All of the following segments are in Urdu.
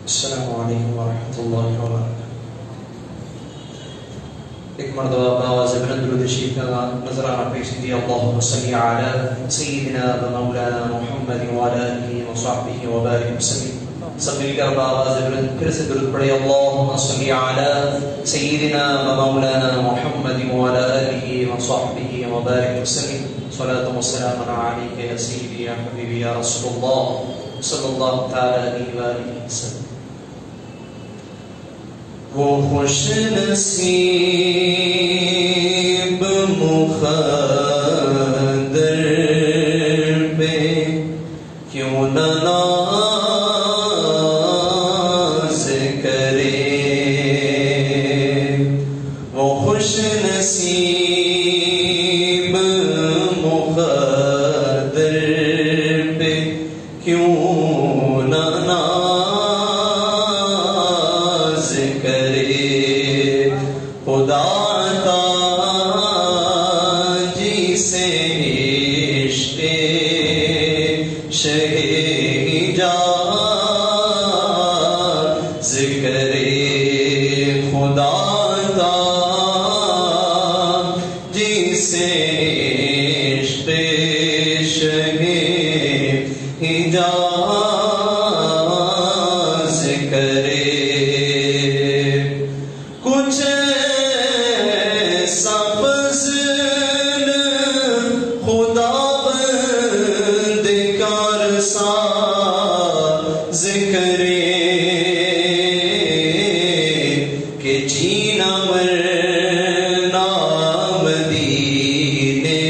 السلام علیکم ورحمۃ اللہ وبرکاتہ۔ ایک مرتبہ بآواز بلند درود شریف کا نذرانہ پیش کیجیے۔ اللہم صلی علی سیدنا و مولانا محمد وعلی آلہ وصحبہ وبارک وسلم۔ سب مل کر بآواز بلند پھر سے درود پڑھے۔ اللہم صلی علی سیدنا و مولانا محمد وعلی آلہ وصحبہ وبارک وسلم۔ صلاۃ و سلام علیک یا سیدی یا حبیبی یا رسول اللہ صلی اللہ تعالی علیہ وآلہ وسلم۔ وہ خوش نصیب مقدر پہ کیوں نہ ناز کرے، وہ خوش نصیب مقدر پہ کیوں نہ خدا کا جسے عشق شہ حجاز کرے، خدا کا جسے عشق شہ حجاز کرے۔ کچھ ذکرے کہ جینا مرنا مدینے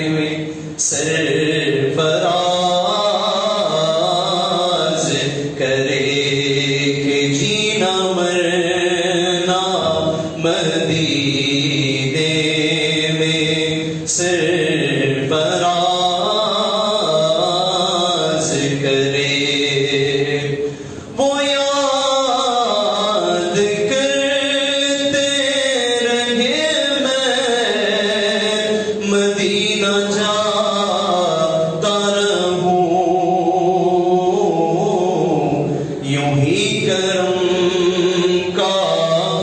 میں سرفراز کرے، کہ جینا مرنا مدینے میں سرفراز کرے۔ وہ یاد کرتے رہے میں مدینہ جاتا رہوں، یوں ہی کرم کا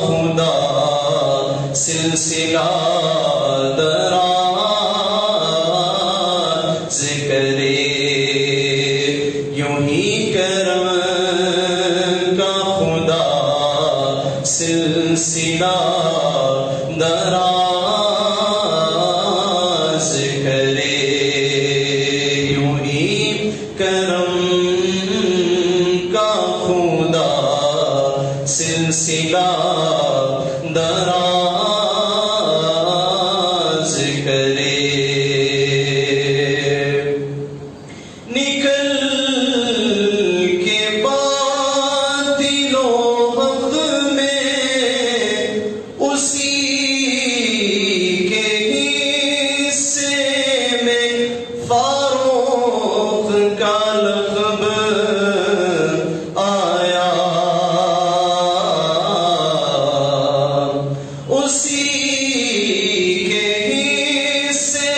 خدا سلسلہ دراز کرے، یوں ہی کرم سلسلہ دراز کرے، یوں ہی کرم کا خدا سلسلہ دراز کرے۔ نکل کے باطل و حق میں اسی کے حصے میں فاروق کا لقب آیا، اسی کے حصے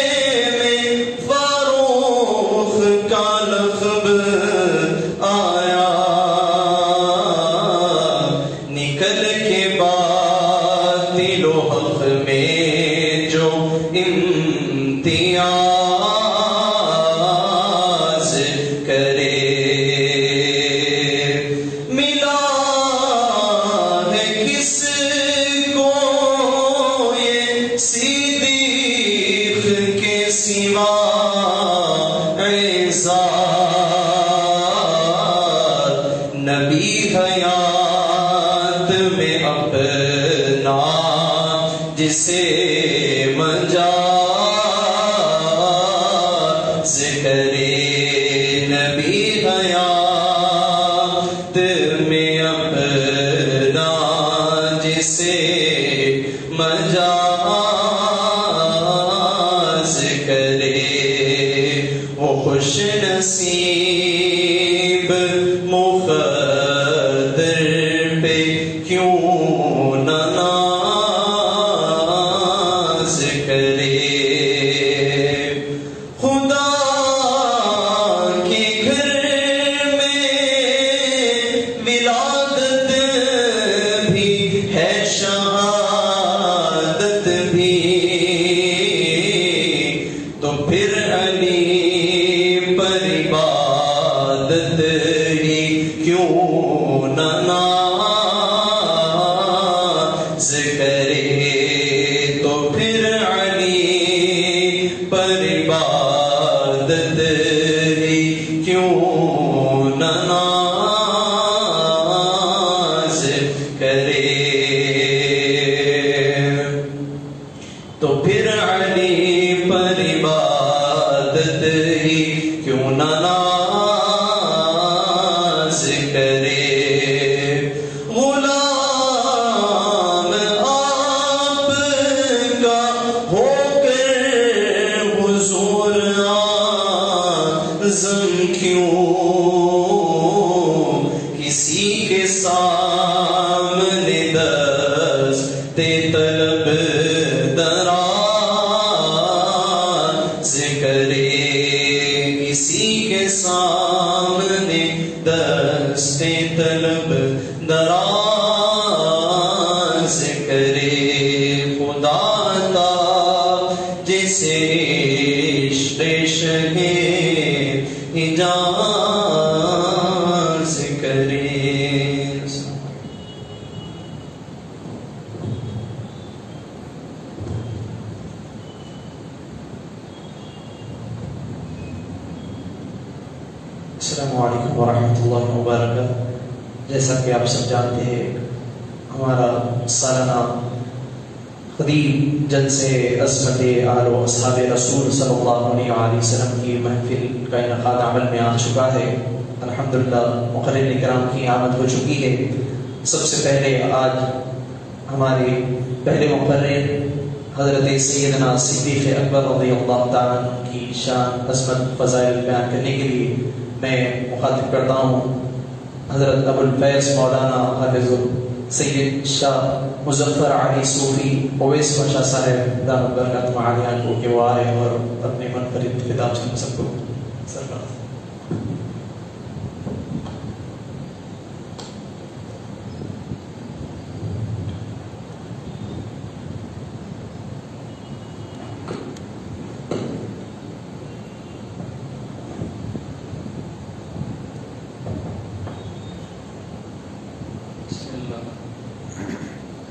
میں فاروق کا لقب آیا۔ نکل کے باطل و حق میں جو امتیاز کرے، ملا ہے کس کو یہ صدیق کے سوا اعزاز، نبی حیات میں اپنا جسے مجاز کرے، نبی حیات میں اپنا جسے مجاز کرے، وہ خوش نصیب مقدر پہ کیوں نہ ناز کرے۔ خدا کے گھر میں ولادت تو پھر علی پر عبادت ہی کیوں نہ ناز کرے، تو پھر علی پر عبادت ہی کیوں نہ ناز کرے۔ غلام آپ کا ہو کر حضور اعظم کیوں کسی کے سامنے دست طلب دراز کرے، کسی کے سامنے دست طلب دراز کرے۔ خدا تا جسے عشق شہ حجاز کرے۔ السلام علیکم ورحمۃ اللہ وبرکاتہ۔ جیسا کہ آپ سب جانتے ہیں، ہمارا سالانہ خدیب جلسے عظمت آل و اصحاب رسول صلی اللہ علیہ وسلم کی محفل کا انعقاد عمل میں آ چکا ہے۔ الحمدللہ مقررین کرام کی آمد ہو چکی ہے۔ سب سے پہلے آج ہمارے پہلے مقرر حضرت سیدنا صدیق اکبر رضی اللہ تعالیٰ عنہ کی شان، عظمت، فضائل بیان کرنے کے لیے میں مخاطب کرتا ہوں حضرت ابو الفیض مولانا حافظ سید شاہ مظفر علی صوفی اویس شاہ صاحب دامت برکاتہ عالیہ کو کہ وہ آئے اور اپنے منفرد خطاب سے سب کو سرکار۔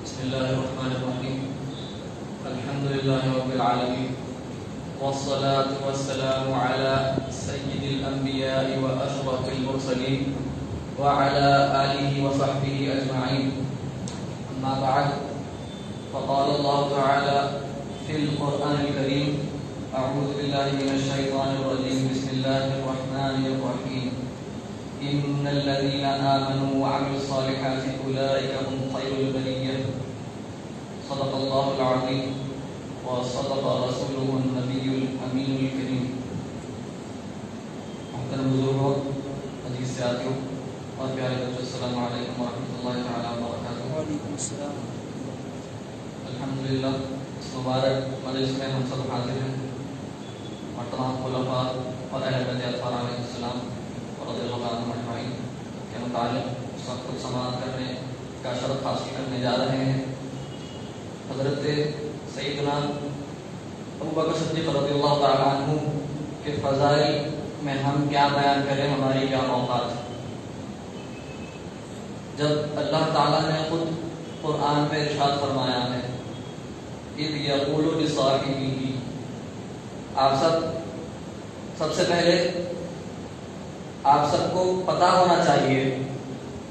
بسم الله الرحمن الرحيم. الحمد لله رب العالمين، والصلاة والسلام على سيد الأنبياء وأشرف المرسلين وعلى آله وصحبه أجمعين. أما بعد، فقال الله تعالى في القرآن الكريم: أعوذ بالله من الشيطان الرجيم، بسم الله الرحمن الرحيم. إن الذين آمنوا وعملوا الصالحات أولئك هم خير البرية. صدق الله العظيم وصدق رسوله النبي الأمين الكريم. محترم بزرگوں، عزیز ساتھیوں اور پیارے بچوں، السلام علیکم ورحمۃ اللہ تعالیٰ وبرکاتہ۔ وعلیکم السلام۔ الحمدللہ اس مبارک مجلس میں ہم سب حاضر ہیں اور تمام خلفاء اور اہل بیت اطہار علیہ السلام رضی اللہ عنہم اجمعین کے متعلق اس وقت کچھ سماعت کرنے کا شرف حاصل کرنے جا رہے ہیں۔ حضرت سیدنا ابو بکر صدیق رضی اللہ تعالیٰ عنہ کے فضائل میں ہم کیا بیان کریں، ہماری کیا اوقات ہے۔ جب اللہ تعالیٰ نے خود قرآن میں ارشاد فرمایا ہے اذ یقول لصاحبہ، آپ سب سے پہلے آپ سب کو پتا ہونا چاہیے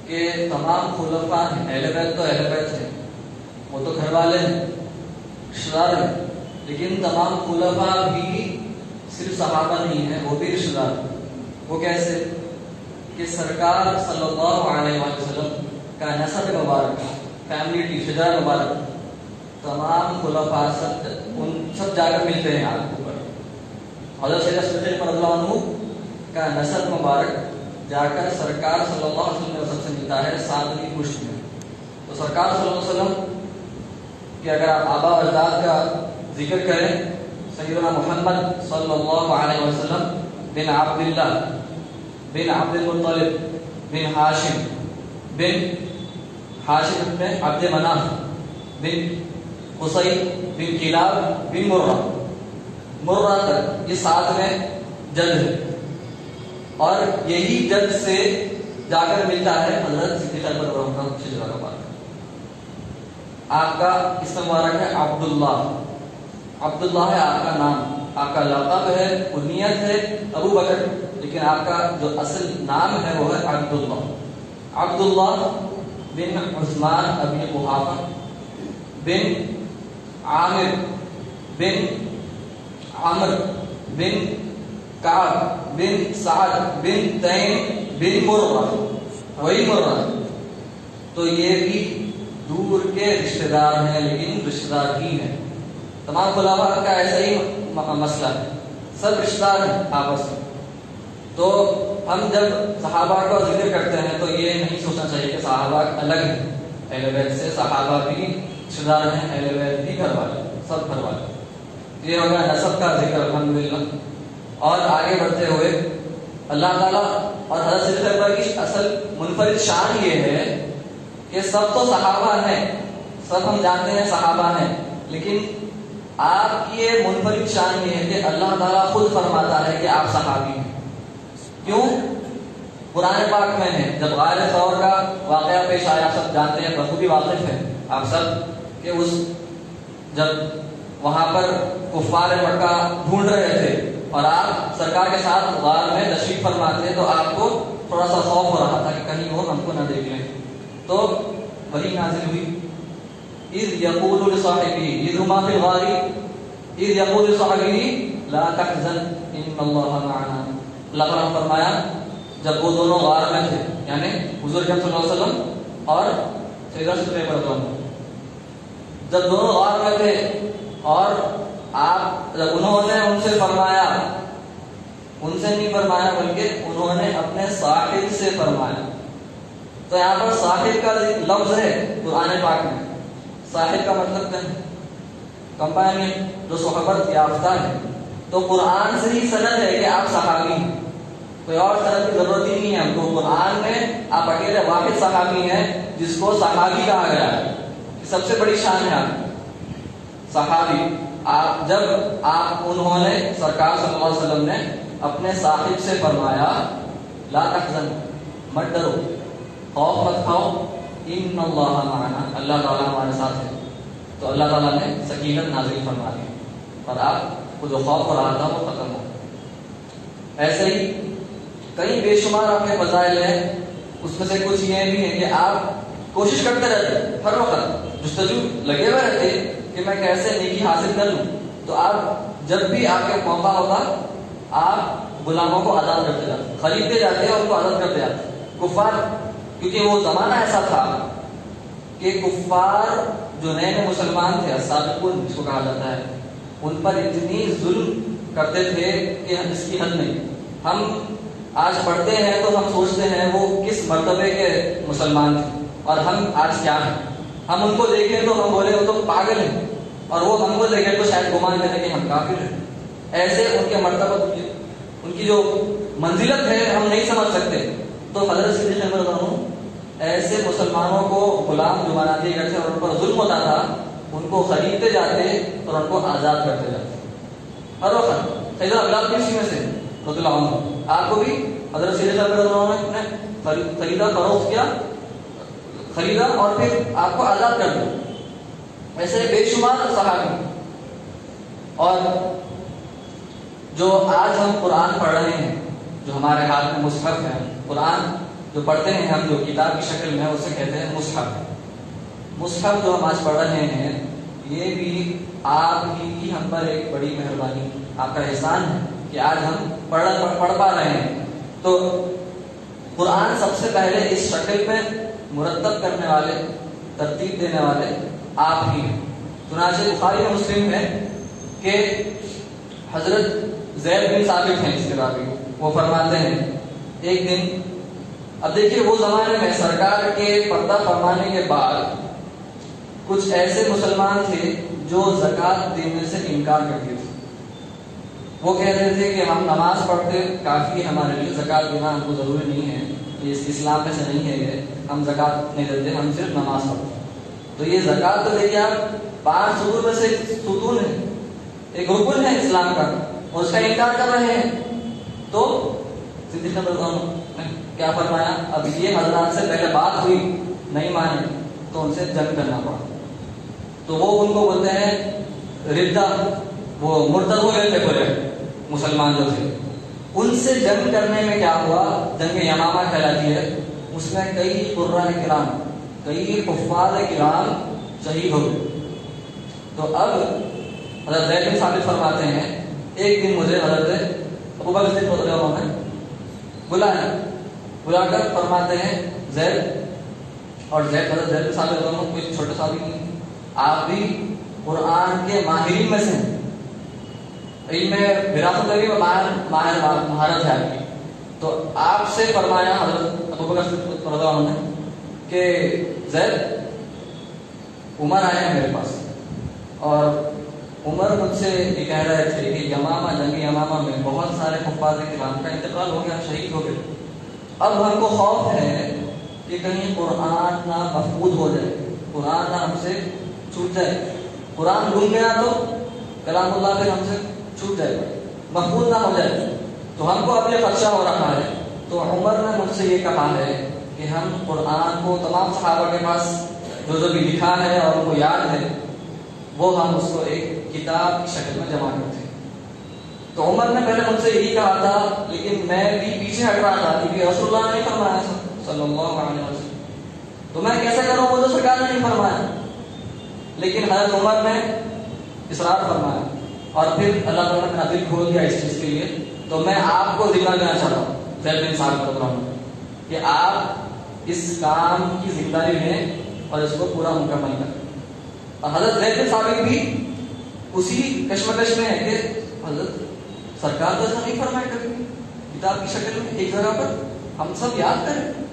کہ تمام خلفاء ہیں، اہل بیت تو اہل بیت ہیں، وہ تو گھر والے ہیں، رشتہ دار ہیں، لیکن تمام خلفاء بھی صرف صحابہ نہیں ہیں، وہ بھی رشتہ دار ہیں۔ وہ کیسے؟ کہ سرکار صلی اللہ علیہ وسلم کا نسب مبارک، فیملی ٹری، شجرہ مبارک، تمام خلفاء سب جا کر ملتے ہیں آپ کے اوپر۔ حضرت سیدنا صدیق رضی اللہ عنہ کا نسب مبارک جا کر سرکار صلی اللہ علیہ وسلم سے ملتا ہے 7ویں پشت میں۔ تو سرکار صلی اللہ علیہ وسلم کہ اگر آپ آبا و اجداد کا ذکر کریں، سیدنا محمد صلی اللہ علیہ وسلم بن عبداللہ بن عبد المطلب بن ہاشم بن عبد مناف بن قصی بن کلاب بن مرہ تک یہ 7 میں جد ہے، اور یہی جد سے جا کر ملتا ہے حضرت صدیق اکبر شجرہ کا بات۔ آپ کا اسم مبارک ہے عبداللہ، عبداللہ ہے آپ کا نام، آپ کا لقب ہے، کنیت ہے ابو بکر، لیکن آپ کا جو اصل نام ہے وہ ہے عبداللہ. عبداللہ بن عثمان ابن قحافہ بن عامر بن عمر بن کعب بن سعد بن تیم بن مرہ، وہی مرہ. تو یہ بھی دور کے رشتہ دار ہیں، لیکن رشتہ دار ہی ہیں. تمام خلفاء کا ایسا ہی مسئلہ ہے، سب رشتہ دار ہیں آپس میں. تو ہم جب صحابہ کا ذکر کرتے ہیں تو یہ نہیں سوچنا چاہیے کہ صحابہ الگ ہیں، اہل بیت سے صحابہ بھی رشتہ دار ہیں، اہل بیت بھی گھر والے، سب گھر والے. یہ ہوگا نسب کا ذکر الحمدللہ. اور آگے بڑھتے ہوئے اللہ تعالیٰ اور حضرت صدیق اکبر کی اصل منفرد شان یہ ہے کہ سب تو صحابہ ہیں، سب ہم جانتے ہیں صحابہ ہیں، لیکن آپ کی یہ منفرد شان یہ ہے کہ اللہ تعالیٰ خود فرماتا ہے کہ آپ صحابی ہیں. کیوں؟ قرآن پاک میں ہے. جب غار ثور کا واقعہ پیش آیا، سب جانتے ہیں، بخوبی واقف ہیں آپ سب کہ اس جب وہاں پر کفار مکہ ڈھونڈ رہے تھے اور آپ سرکار کے ساتھ غار میں تشریف فرما تھے، تو آپ کو تھوڑا سا خوف ہو رہا تھا کہ کہیں وہ ہم کو نہ دیکھ لیں. تو وہی نازل ہوئی اذ یقول لصاحبہ اذ ہما فی الغار اذ یقول لصاحبہ لا تحزن ان اللہ معنا. اللہ تعالیٰ نے فرمایا جب وہ دونوں غار میں تھے، یعنی حضور صلی اللہ علیہ وسلم اور سیدنا صدیق اکبر، جب دونوں غار میں تھے اور آپ جب انہوں نے ان سے فرمایا، ان سے نہیں فرمایا بلکہ انہوں نے اپنے صاحب سے فرمایا. تو یہاں پر صاحب کا لفظ ہے قرآن پاک میں. صاحب کا مطلب کیا ہے؟ کمپانین، جو صحبت یافتہ ہے. تو قرآن سے ہی سند ہے کہ آپ صحابی ہیں، کوئی اور سند کی ضرورت ہی نہیں ہے ہم کو. قرآن میں آپ اکیلے واحد صحابی ہیں جس کو صحابی کہا گیا ہے. سب سے بڑی شان ہے آپ صحابی. آپ جب انہوں نے سرکار صلی اللہ علیہ وسلم نے اپنے صاحب سے فرمایا لا تحزن، مت ڈرو، خوف مت کھاؤ، ان اللہ معنا، اللہ تعالیٰ ہمارے ساتھ ہے. تو اللہ تعالیٰ نے سکینت نازل فرما دی اور آپ کو جو خوف ہو رہا تھا وہ ختم ہو. ایسے ہی کئی بے شمار آپ کے فضائل ہیں. اس میں سے کچھ یہ بھی ہے کہ آپ کوشش کرتے رہتے، ہر وقت جستجو لگے ہوئے رہتے کہ میں کیسے نیکی حاصل کر لوں. تو آپ جب بھی آپ کے موقع ہوتا آپ غلاموں کو آزاد کرتے جاتے، خریدتے جاتے اور ان کو آزاد کرتے جاتے. کفار، کیونکہ وہ زمانہ ایسا تھا کہ کفار جو نئے نئے مسلمان تھے، السابقون جس کو کہا جاتا ہے، ان پر اتنی ظلم کرتے تھے کہ اس کی حد نہیں. ہم آج پڑھتے ہیں تو ہم سوچتے ہیں وہ کس مرتبے کے مسلمان تھے اور ہم آج کیا ہیں. ہم ان کو دیکھیں تو ہم بولے وہ تو پاگل ہیں، اور وہ ہم کو دیکھیں تو شاید گمان کریں کہ ہم کافر ہیں. ایسے ان کے مرتبہ، ان کی جو منزلت ہے ہم نہیں سمجھ سکتے. تو حضرت صدیق اکبر ایسے مسلمانوں کو غلام جو بنا دیے گئے تھے اور ان پر ظلم ہوتا تھا، ان کو خریدتے جاتے اور ان کو آزاد کرتے جاتے. ہر وقت سیدنا بلال بھی اسی میں سے رضی اللہ عنہ، آپ کو بھی حضرت صدیق اکبر نے خریدا، فروخت کیا، خریدا اور پھر آپ کو آزاد کر دیا. ایسے بے شمار صحابی. اور جو آج ہم قرآن پڑھ رہے ہیں، جو ہمارے ہاتھ میں مصحف ہے، قرآن جو پڑھتے ہیں ہم، جو کتاب کی شکل میں، اسے کہتے ہیں مصحف. مصحف جو ہم آج پڑھ رہے ہیں، یہ بھی آپ ہی کی ہم پر ایک بڑی مہربانی، آپ کا احسان ہے کہ آج ہم پڑھ پا رہے ہیں. تو قرآن سب سے پہلے اس شکل میں مرتب کرنے والے، ترتیب دینے والے آپ ہی ہیں. چنانچہ بخاری و مسلم میں کہ حضرت زید بن ثابت ہیں اس کے راوی، وہ فرماتے ہیں ایک دن، اب دیکھیے وہ زمانے میں سرکار کے پردہ فرمانے کے بعد کچھ ایسے مسلمان تھے جو زکوٰۃ دینے سے انکار کرتے تھے. وہ کہہ رہے تھے کہ ہم نماز پڑھتے کافی ہے ہمارے لیے، زکوٰۃ دینا ہم کو ضروری نہیں ہے، یہ اسلام میں سے نہیں ہے، یہ ہم زکوٰۃ نہیں دیتے، ہم صرف نماز پڑھتے. تو یہ زکوٰۃ تو دیکھیے آپ 5 ستون میں سے ستون ہے، ایک رکن ہے اسلام کا، اور اس کا انکار کر رہے ہیں. تو صدیق اکبر نے کیا فرمایا؟ اب یہ حضرات سے پہلے بات ہوئی، نہیں مانے تو ان سے جنگ کرنا پڑا. تو وہ ان کو بولتے ہیں ردہ، وہ مرتد ہو گئے تھے پورے مسلمان جو تھے. ان سے جنگ کرنے میں کیا ہوا، جنگ یمامہ کہلاتی ہے، اس میں کئی قراء کرام، کئی حفاظ کرام شہید ہو گئے. تو اب حضرت زید بن ثابت فرماتے ہیں ایک دن مجھے حضرت ابو بکر صدیق رضی اللہ عنہ نے بلا کر فرماتے ہیں زید، اور حضرت زید بن ثابت رضی اللہ عنہ کوئی چھوٹے صحابی نہیں، آپ بھی قرآن کے ماہرین میں سے ہیں، علم وراثت میں بھی مہارت ہے آپ کی. تو آپ سے فرمایا حضرت ابو بکر صدیق رضی اللہ عنہ نے کہ زید، عمر آئے ہیں میرے پاس، اور عمر مجھ سے یہ کہہ رہے تھے کہ یمامہ، جنگ یمامہ میں بہت سارے حفاظ کرام کا انتقال ہو گیا، شہید ہو گئے. اب ہم کو خوف ہے کہ کہیں قرآن نہ محفوظ ہو جائے، قرآن نہ ہم سے چھوٹ جائے. قرآن گم گیا تو کلام اللہ پھر ہم سے چھوٹ جائے گا، محفوظ نہ ہو جائے. تو ہم کو اب یہ خدشہ ہو رہا ہے. تو عمر نے مجھ سے یہ کہا ہے کہ ہم قرآن کو تمام صحابہ کے پاس جو بھی لکھا ہے اور ان کو یاد ہے، وہ ہم اس کو ایک کتاب کی شکل میں جمع کرتے ہیں. تو عمر نے پہلے مجھ سے یہی کہا تھا، لیکن میں بھی پیچھے ہٹ رہا تھا کیونکہ رسول اللہ نے نہیں فرمایا صلی اللہ علیہ وسلم، تو میں کیسے کروں، وہ تو سرکار نے نہیں فرمایا. لیکن حضرت عمر نے اصرار فرمایا، اور پھر اللہ تعالیٰ نے میرا دل کھول دیا اس چیز کے لیے. تو میں آپ کو ذمہ دینا چاہتا ہوں زید بن ثابت رضی اللہ عنہ کہ آپ اس کام کی ذمہ داری لیں اور اس کو پورا مکمل کریں. اور حضرت زید بن ثابت بھی اسی کشمکش میں ہے کہ حضرت سرکار تو ایسا نہیں فرمایا کبھی کتاب کی شکل میں ایک جگہ پر ہم سب یاد کریں،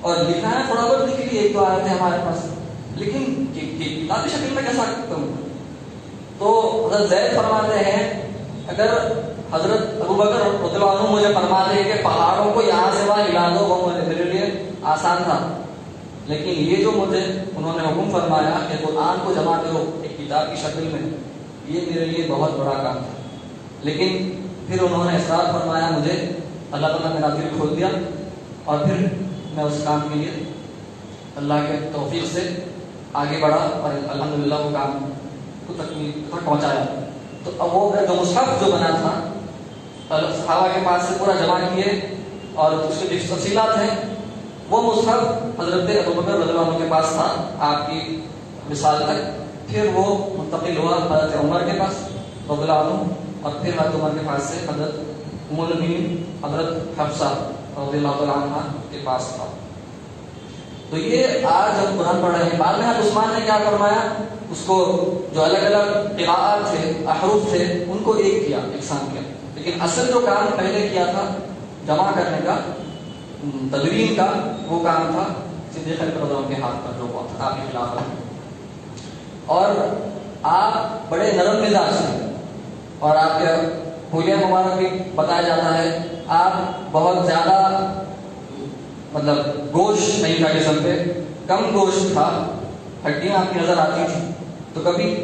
اور لکھنا ہے تھوڑا بہت لکھ لیے، ایک دو آیتیں ہمارے پاس، لیکن کتاب کی شکل میں کیسا کروں. تو حضرت زید فرماتے ہیں اگر حضرت ابو بکر رضی اللہ عنہ مجھے فرماتے ہیں کہ پہاڑوں کو یہاں سے وہاں ہلا دو، وہ میرے لیے آسان تھا. لیکن یہ جو مجھے انہوں نے حکم فرمایا کہ قرآن کو جمع کرو ایک کتاب کی شکل میں، یہ میرے لیے بہت بڑا کام تھا. لیکن پھر انہوں نے اصرار فرمایا، مجھے اللہ تعالیٰ نے میرا دل کھول دیا، اور پھر میں اس کام کے لیے اللہ کے توفیق سے آگے بڑھا اور الحمدللہ وہ کام کو تکمیل تک پہنچایا. تو اب وہ جو مصحف جو بنا تھا صحابہ کے پاس سے پورا جمع کیے، اور اس کے جو تفصیلات ہیں وہ مصحف حضرت ابو بکر رضی اللہ عنہ کے پاس تھا آپ کی مثال تک. پھر وہ منتقل ہوا حضرت عمر کے پاس رضی اللہ عنہ، اور پھر حضرت عمر کے پاس سے حضرت ام المؤمنین حضرت حفصہ رضی اللہ تعالیٰ عنہ کے پاس تھا. تو یہ آج ہم قرآن پڑھ رہے ہیں. بعد میں حضرت عثمان نے کیا فرمایا، اس کو جو الگ الگ قراءات تھے، احرف تھے، ان کو ایک کیا، یکساں کیا. لیکن اصل جو کام پہلے کیا تھا جمع کرنے کا، تدوین کا، وہ کام تھا صدیق اکبر رضی اللہ عنہ کے ہاتھ پر جو ہوا تھا آپ کے خلاف. اور آپ بڑے نرم مزاج تھے، اور آپ کے حلیہ مبارک بھی بتایا جاتا ہے آپ بہت زیادہ مطلب گوشت نہیں تھا جسم پہ، کم گوشت تھا، ہڈیاں آپ کی نظر آتی تھی. تو کبھی،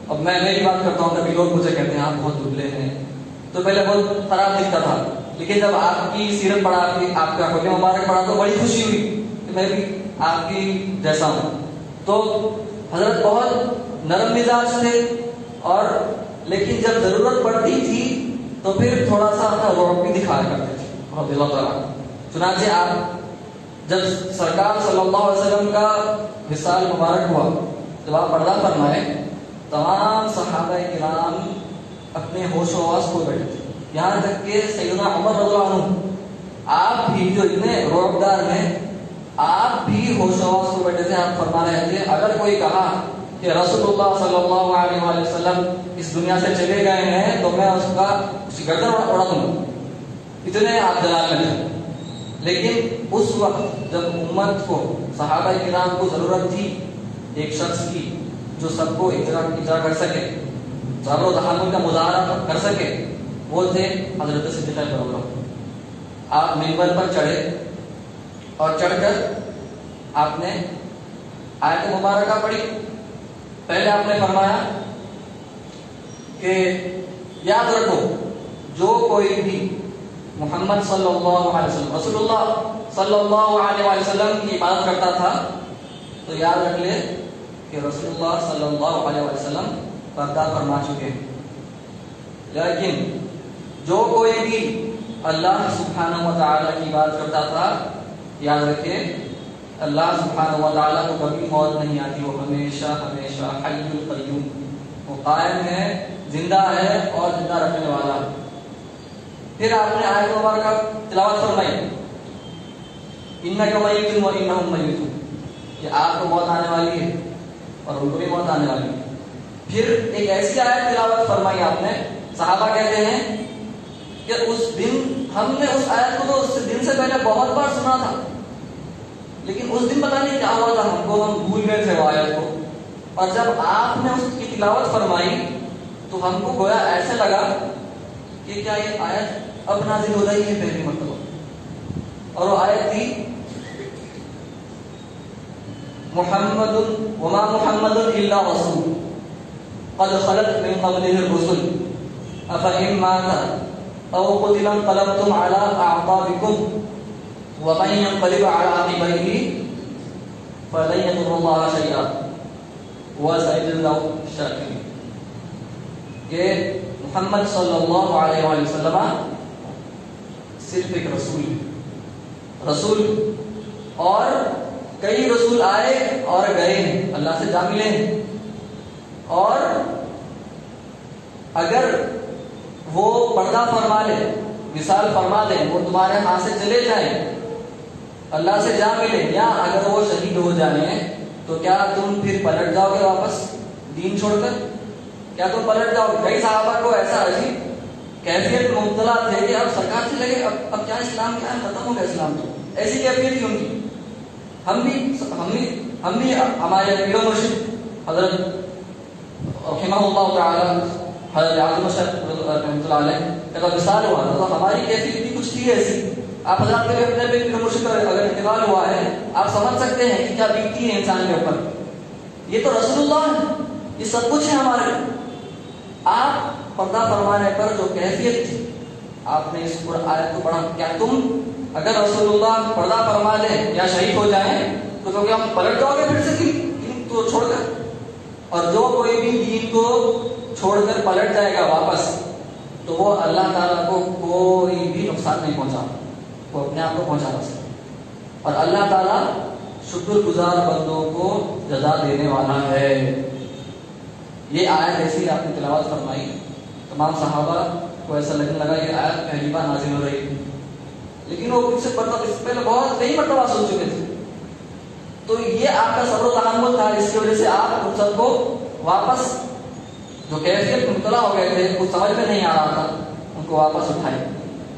اب میں میری بات کرتا ہوں، کبھی لوگ مجھے کہتے ہیں آپ بہت دبلے ہیں، تو پہلے بہت خراب دکھتا تھا. لیکن جب آپ کی سیرت پڑھا، آپ کا حلیہ مبارک پڑھا، تو بڑی خوشی ہوئی کہ میں بھی آپ کی جیسا ہوں. تو حضرت بہت نرم مزاج تھے، اور لیکن جب ضرورت پڑتی تھی تو پھر تھوڑا سا اپنا رعب بھی دکھایا کرتے تھے رضی اللہ تعالیٰ. چنانچہ آپ جب سرکار صلی اللہ علیہ وسلم کا وصال مبارک ہوا، جب آپ پردہ فرمائے، تمام صحابہ کرام اپنے ہوش و حواس کھو بیٹھے تھے. یہاں تک کہ سیدنا عمر رضی اللہ عنہ، آپ بھی جو اتنے رعبدار ہیں، آپ بھی ہوش و حواس کھو بیٹھے تھے. آپ فرما رہے تھے اگر کوئی کہا کہ رسول اللہ صلی اللہ علیہ وآلہ وسلم اس دنیا سے چلے گئے ہیں تو میں اس کی گردن اڑا دوں گا، اتنے آپ جلال میں تھے. لیکن اس وقت جب امت کو، صحابہ کرام کو ضرورت تھی ایک شخص کی جو سب کو اجرا کر سکے، صبر و تحمل کا مظاہرہ کر سکے، وہ تھے حضرت صدیق اکبر. آپ منبر پر چڑھے، اور چڑھ کر آپ نے آیت مبارکہ پڑھی. پہلے آپ نے فرمایا کہ یاد رکھو جو کوئی بھی محمد صلی اللہ علیہ وسلم، رسول اللہ صلی اللہ علیہ وسلم کی عبادت کرتا تھا، تو یاد رکھ لے کہ رسول اللہ صلی اللہ علیہ وسلم پردہ فرما چکے ہیں. لیکن جو کوئی بھی اللہ سبحانہ و تعالیٰ کی بات کرتا تھا، یاد رکھے اللہ سبحانہ و تعالیٰ کو کبھی موت نہیں آتی، وہ ہمیشہ ہمیشہ حی القیوم، وہ قائم ہے، زندہ ہے اور زندہ رکھنے والا. پھر آپ نے آیت مبارکہ تلاوت فرمائی، انک میت و انہم میتون، کہ آپ کو موت آنے والی ہے اور ان کو بھی موت آنے والی ہے. پھر ایک ایسی آیت تلاوت فرمائی آپ نے، صحابہ کہتے ہیں کہ اس دن ہم نے اس آیت کو تو اس دن سے پہلے بہت بار سنا تھا، لیکن اس دن پتہ نہیں کیا ہوا تھا ہم بھول گئے تھے وہ آیت کو، اور جب آپ نے اس کی تلاوت فرمائی تو ہم کو گویا ایسے لگا کہ کیا یہ آیت اب نازل ہو رہی ہے پہلی مرتبہ. اور وہ آیت تھی محمد وما محمد الا رسول قد خلت من قبله الرسل افإن مات او قتل انقلبتم على اعقابكم ومن ينقلب على عقبيه فلن يضر الله شيئا وسيجزي الشاكرين. کہ محمد صلی اللہ علیہ وآلہ وسلم صرف ایک رسول اور کئی رسول آئے اور گئے ہیں، اللہ سے جا ملے ہیں، اور اگر وہ پردہ فرما لے، مثال فرما دیں، وہ تمہارے ہاتھ سے چلے جائیں، اللہ سے جا ملے، یا اگر وہ شہید ہو جائیں تو کیا تم پھر پلٹ جاؤ گے واپس دین چھوڑ کر؟ کیا تم پلٹ جاؤ گے؟ کئی صحابہ کو ایسا عجیب کیفیت میں مبتلا تھے کہ اب سرکار سے لگے اب کیا اسلام کیا ہے، ختم ہو گیا اسلام. تو ایسی کیفیت تھی ان کی. ہم بھی ہمارے پیر و مرشد حضرت رحمہ اللہ تعالی حضرت عاظم شیخ رحمۃ اللہ علیہ کا وصال ہوا تو ہماری کیفیت بھی کچھ تھی ایسی. آپ حضرات کے اپنے پیر و مرشد اگر انتقال ہوا ہے، آپ سمجھ سکتے ہیں کہ کیا بیتتی ہے انسان کے اوپر. یہ تو رسول اللہ ہے، یہ سب کچھ ہے ہمارے. آپ پردہ فرمانے پر جو کیفیت تھی، آپ نے اس پر آیت کو پڑھا. کیا تم اگر رسول اللہ پردہ فرما دیں یا شہید ہو جائیں تو کیا ہم پلٹ جاؤ گے پھر سے دین کو چھوڑ کر؟ اور جو کوئی بھی دین کو چھوڑ کر پلٹ جائے گا واپس تو وہ اللہ تعالیٰ کو کوئی بھی نقصان نہیں پہنچا، وہ اپنے آپ کو پہنچا سکتا. اور اللہ تعالیٰ شکر گزار بندوں کو جزا دینے والا ہے. یہ آیت ایسی آپ نے تلاوت فرمائی، تمام صحابہ کو ایسا لگنے لگا یہ آیت پہلی بار نازل ہو رہی ہے، لیکن وہ اس سے پہلے بہت کئی مرتبہ سن چکے تھے. تو یہ آپ کا صبر و تحمل تھا، اس کی وجہ سے آپ ان سب کو واپس جو کیفیت میں مبتلا ہو گئے تھے، کچھ سمجھ میں نہیں آ رہا تھا، ان کو واپس اٹھائے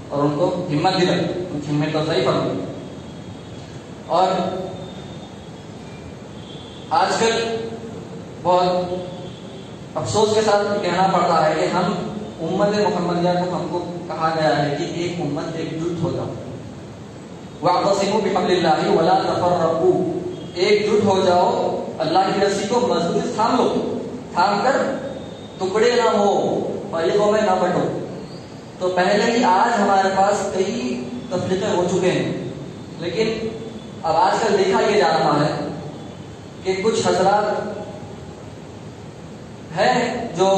اور ان کو ہمت دلائی، ان کی ہمت افزائی فرمائی. اور آج کل بہت افسوس کے ساتھ کہنا پڑتا ہے کہ ہم امت محمدیہ کو ہم کو کہا گیا ہے کہ ایک امت ایک جٹ ہو جاؤ، واعتصموا بحبل اللہ ولا تفرقوا، ایک جٹ ہو جاؤ، اللہ کی رسی کو مضبوط سے تھام لو، تھام کر ٹکڑے نہ ہو، فریقوں میں نہ بٹو. تو پہلے ہی آج ہمارے پاس کئی تفریقیں ہو چکے ہیں، لیکن اب آج کل دیکھا یہ جا رہا ہے کہ کچھ حضرات ہے جو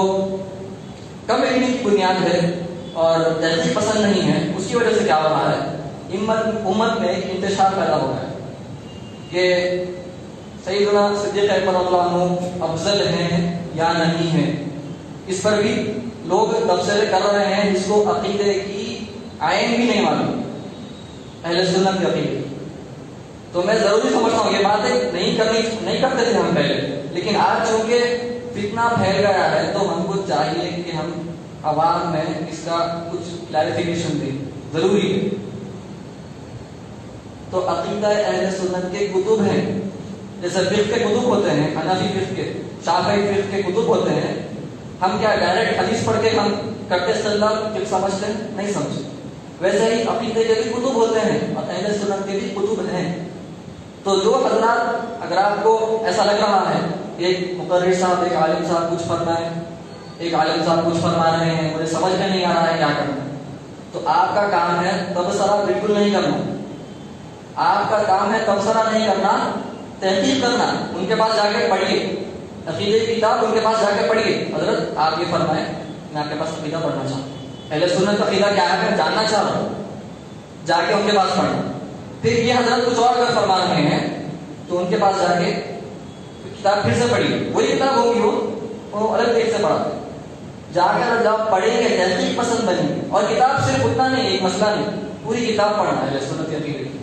کم علم کی بنیاد ہے اور تحقیق پسند نہیں ہے، اس کی وجہ سے کیا ہو رہا ہے، امت میں ایک انتشار پیدا ہو رہا ہے کہ سیدنا صدیق اکبر رضی اللہ عنہ افضل ہیں یا نہیں ہیں. اس پر بھی لوگ تبصرے کر رہے ہیں جس کو عقیدے کی عین بھی نہیں معلوم، اہل سنت کے عقیدے. تو میں ضروری سمجھتا ہوں یہ باتیں نہیں کرتے تھے ہم پہلے، لیکن آج چونکہ فتنہ پھیل گیا ہے تو ہم کو چاہیے کہ ہم عوام میں اس کا کچھ کلیریفیکیشن دیں، ضروری ہے. تو عقیدہ اہل سنت کے کتب ہیں، جیسے فقہ کے کتب ہوتے ہیں، حنفی فقہ کے، شافعی فقہ کے کتب ہوتے ہیں. ہم کیا ڈائریکٹ حدیث پڑھ کے ہم کرتے استدلال فقہ سمجھتے ہیں؟ نہیں سمجھتے. ویسے ہی عقیدے کے بھی کتب ہوتے ہیں اور اہل سنت کے بھی کتب ہیں. تو جو حضرات اگر آپ کو ایسا لگ رہا ہے ایک مقرر صاحب ایک عالم صاحب کچھ فرمائے، ایک عالم صاحب کچھ فرما رہے ہیں، مجھے سمجھ میں نہیں آ رہا ہے کیا کرنا، تو آپ کا کام ہے تبصرہ بالکل نہیں کرنا. آپ کا کام ہے تبصرہ نہیں کرنا، تحقیق کرنا. ان کے پاس جا کے پڑھیے، عقیدے کی کتاب ان کے پاس جا کے پڑھیے، حضرت آپ یہ فرمائیں میں آپ کے پاس عقیدہ پڑھنا چاہتا ہوں، اہل سنت کا عقیدہ کیا ہے میں جاننا چاہ رہا ہوں، جا کے ان کے پاس پڑھنا. پھر یہ حضرت کچھ اور اگر فرما رہے ہیں تو ان کے پاس جا کے کتاب پھر سے پڑھیے، وہی کتاب ہوگی وہ الگ طریقے سے پڑھا جا کر جب پڑھیں گے تحقیق پسند بنیں گے. اور کتاب صرف اتنا نہیں، ایک مسئلہ نہیں، پوری کتاب پڑھنا ہے. سنت عقیدے کی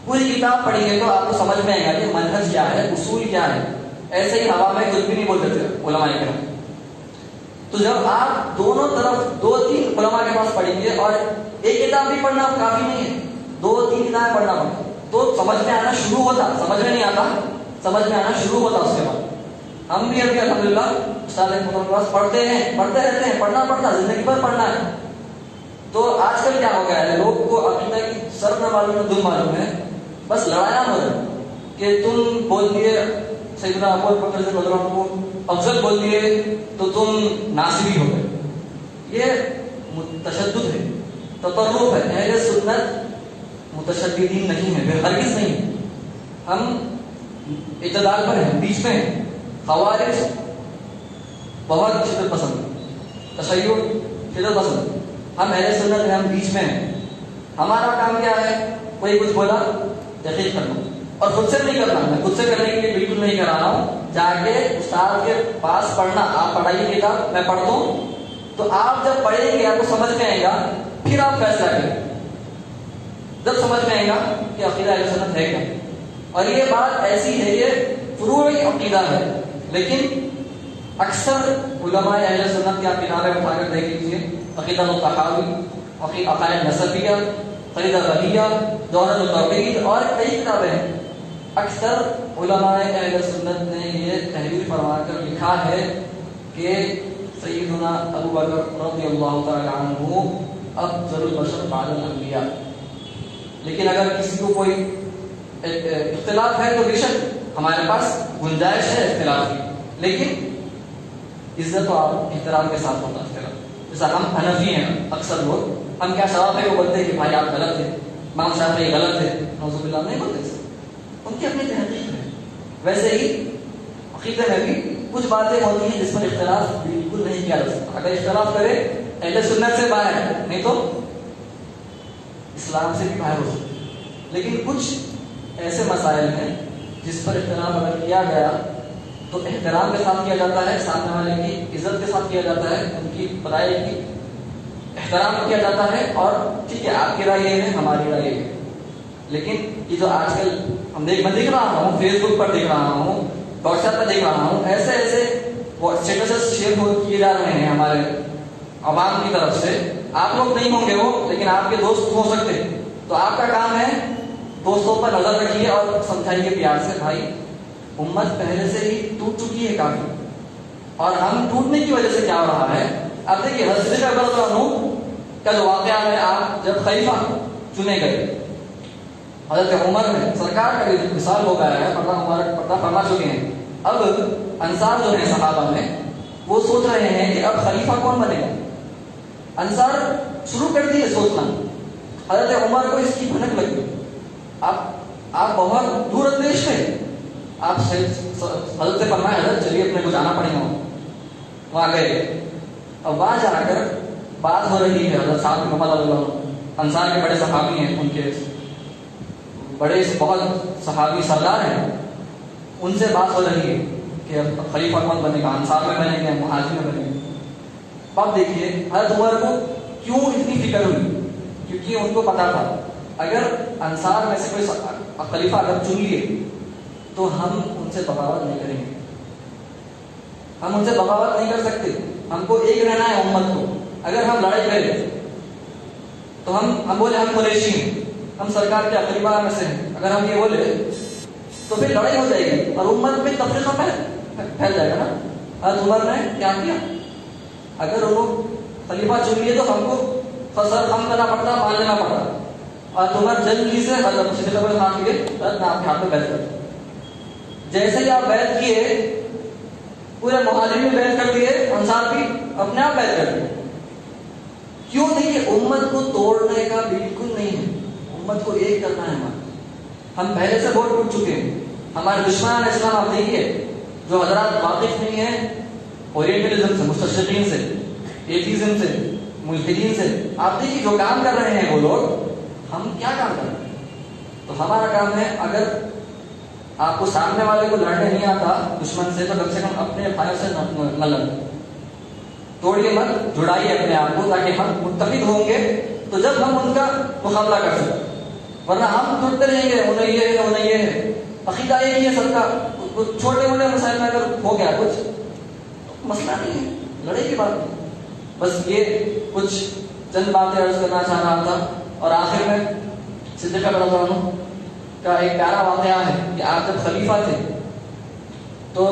پوری کتاب پڑھیں گے تو آپ کو سمجھ میں آئے گا کہ منہج کیا ہے، اصول کیا ہے. ایسے ہی ہوا میں کچھ بھی نہیں بولتے تھے علماء کرام. تو جب آپ دونوں طرف 2-3 علماء کے پاس پڑھیں گے، اور ایک کتاب بھی پڑھنا کافی نہیں ہے، 2-3 کتابیں پڑھنا پڑتا تو سمجھ میں آنا شروع ہوتا. سمجھ میں نہیں آتا، سمجھ میں آنا شروع ہوتا. اس کے بعد ہم بھی ابھی الحمدللہ استاد محترم کے پاس پڑھتے ہیں، پڑھتے رہتے ہیں، پڑھنا پڑتا، زندگی بھر پڑھنا ہے. تو آج کل کیا ہو گیا ہے، لوگ کو عقیدہ کی سر نہ معلوم ہے، دل معلوم ہے، بس لڑایا ہو رہا ہے کہ تم بول دیے سیدنا ابو بکر رضی اللہ عنہ کو افضل بول دیے تو تم ناصبی ہو گئے. یہ تشدد ہے، تطرف ہے. اہل سنت متشددین نہیں ہے، ہرگز نہیں. ہم اعتدال پر ہیں، بیچ میں ہیں. خوارج بہت شدت پسند، تشیع شدت پسند. ہم اہل سنت ہیں، ہم بیچ میں ہیں. ہمارا کام کیا ہے، کوئی کچھ بولا تحقیق کرنا، اور خود سے نہیں کرنا. میں خود سے کرنے کے لیے بالکل نہیں کرا رہا ہوں. جا کے استاد کے پاس پڑھنا، آپ پڑھائیے کتاب، میں پڑھتا ہوں. تو آپ جب پڑھیں گے آپ کو سمجھ میں آئے گا، پھر آپ فیصلہ کریں. جب سمجھ میں آئے گا کہ عقیدہ اہل سنت ہے کیا. اور یہ بات ایسی ہے، یہ فروعی عقیدہ ہے، لیکن اکثر علماء اہل سنت کی آپ کتابیں اٹھا کر دیکھ لیجیے، عقیدہ الطحاوی، عقائد نسبیہ، عقیدہ رحیہ، جوہر التوحید اور کئی کتابیں ہیں. اکثر علماء اہل سنت نے یہ تحریر فرما کر لکھا ہے کہ سیدنا ابو بکر رضی اللہ تعالی عنہ افضل البشر بعد الانبیاء. لیکن اگر کسی کو کوئی اختلاف ہے تو بے شک ہمارے پاس گنجائش ہے اختلاف کی، لیکن عزت و احترام کے ساتھ ہوتا ہے. جیسا ہم حنفی ہیں، اکثر لوگ ہم کیا شافعی کو بولتے ہیں کہ بھائی آپ غلط ہیں، امام شافعی غلط ہے، نعوذ باللہ نہیں بولتے. ان کی اپنی تحقیق ہے. ویسے ہی عقیدے میں بھی کچھ باتیں ہوتی ہیں جس پر اختلاف بالکل نہیں کیا جا سکتا. اگر اختلاف کرے اہل سنت سے باہر ہے، نہیں تو اسلام سے بھی باہر ہو سکتے. لیکن کچھ ایسے مسائل ہیں جس پر اختلاف اگر کیا گیا تو احترام کے ساتھ کیا جاتا ہے، سامنے والے کی عزت کے ساتھ کیا جاتا ہے، ان کی رائے کی احترام کیا جاتا ہے. اور ٹھیک ہے آپ کی رائے یہ ہے، ہماری رائے یہ ہے. لیکن یہ جو آج کل میں دیکھ رہا ہوں، فیس بک پر دیکھ رہا ہوں، واٹس ایپ پر دیکھ رہا ہوں، ایسے اسٹیٹس شیئر کیے جا رہے ہیں ہمارے عوام کی طرف سے. آپ لوگ نہیں ہوں گے وہ، لیکن آپ کے دوست ہو سکتے ہیں. تو آپ کا کام ہے دوستوں پر نظر رکھیے اور سمجھائیے پیار سے، بھائی امت پہلے سے ہی ٹوٹ چکی ہے کافی، اور ہم ٹوٹنے کی وجہ سے کیا ہو رہا ہے. اب دیکھیے حضرت عمر کا جو واقعہ ہے، آپ جب خلیفہ چنے گئے، حضرت عمر نے سرکار کا بھی مثال ہو گیا ہے، پردہ فرما چکے ہیں. اب انصار جو ہیں صحابہ میں، وہ سوچ رہے ہیں کہ اب خلیفہ کون بنے گا. انصار شروع کر دیے سوچنا. حضرت عمر کو اس کی بھنک لگی. آپ بہت دور اندیش تھے. آپ حضرت سے فرمایا حضرت چلیے اپنے کو جانا پڑے گا. وہاں گئے. اب وہاں جا کر بات ہو رہی ہے. حضرت صاحب محمد اللہ انصار کے بڑے صحابی ہیں، ان کے بڑے بہت صحابی سردار ہیں، ان سے بات ہو رہی ہے کہ اب خلیفہ کون بنے گا، انصار میں بنے گا، مہاجر میں بنے گا. اب دیکھیے حضرت عمر کو کیوں اتنی فکر ہوئی، کیونکہ ان کو پتا تھا اگر انصار میں سے کوئی خلیفہ اگر چن لیے تو ہم ان سے بغاوت نہیں کریں گے. ہم ان سے بغاوت نہیں کر سکتے. ہم کو ایک رہنا ہے امت کو. اگر ہم لڑائی کریں تو ہم بولے ہم قریشی ہیں، ہم سرکار کے خلیفہ میں سے ہیں، اگر ہم یہ بولے تو پھر لڑائی ہو جائے گی اور امت میں تفریقہ پھیل جائے گا نا. حضرت عمر نے کیا کیا، اگر انہوں خلیفہ چن لیے تو ہم کو فصل کم کرنا پڑتا، مان لینا پڑتا. اور عمر جلدی سے حضرت صدیق اکبر خان کے حضرت میں آپ کے ہاتھ میں بیعت کرتا. جیسے ہی آپ بیعت کیے، پورے مہاجرین میں بیعت کر دیے، انصار بھی اپنے آپ بیعت کر دیے. کیوں نہیں کہ امت کو توڑنے کا بالکل نہیں ہے، امت کو ایک کرنا ہے. ہم پہلے سے بہت ٹوٹ چکے ہیں. ہمارے دشمنان اسلام آپ دیکھیے جو حضرات واقف نہیں ہیں اورینٹلزم سے، مستشرقین سے، ایتھیزم سے، ملحدین سے، آپ دیکھیے جو کام کر رہے ہیں وہ لوگ، ہم کیا کام کر رہے ہیں؟ تو ہمارا کام ہے، اگر آپ کو سامنے والے کو لڑنے نہیں آتا دشمن سے، تو کم سے کم اپنے بھائیوں سے نہ لڑیں، توڑیے مت، جڑائیے اپنے آپ کو، تاکہ ہم متحد ہوں گے تو جب ہم ان کا مقابلہ کر سکیں، ورنہ ہم ٹوٹتے رہیں گے، انہیں یہ ہے، انہیں یہ ہے، عقیدہ ایک ہی ہے سب کا، چھوٹے موٹے مسائل میں اگر ہو گیا کچھ مسئلہ نہیں ہے، لڑائی کی بات نہیں. بس یہ کچھ چند باتیں عرض کرنا چاہ رہا تھا. اور آخر میں صدیق رضی اللہ عنہ کا ایک پیارا واقعہ ہے کہ آپ جب خلیفہ تھے تو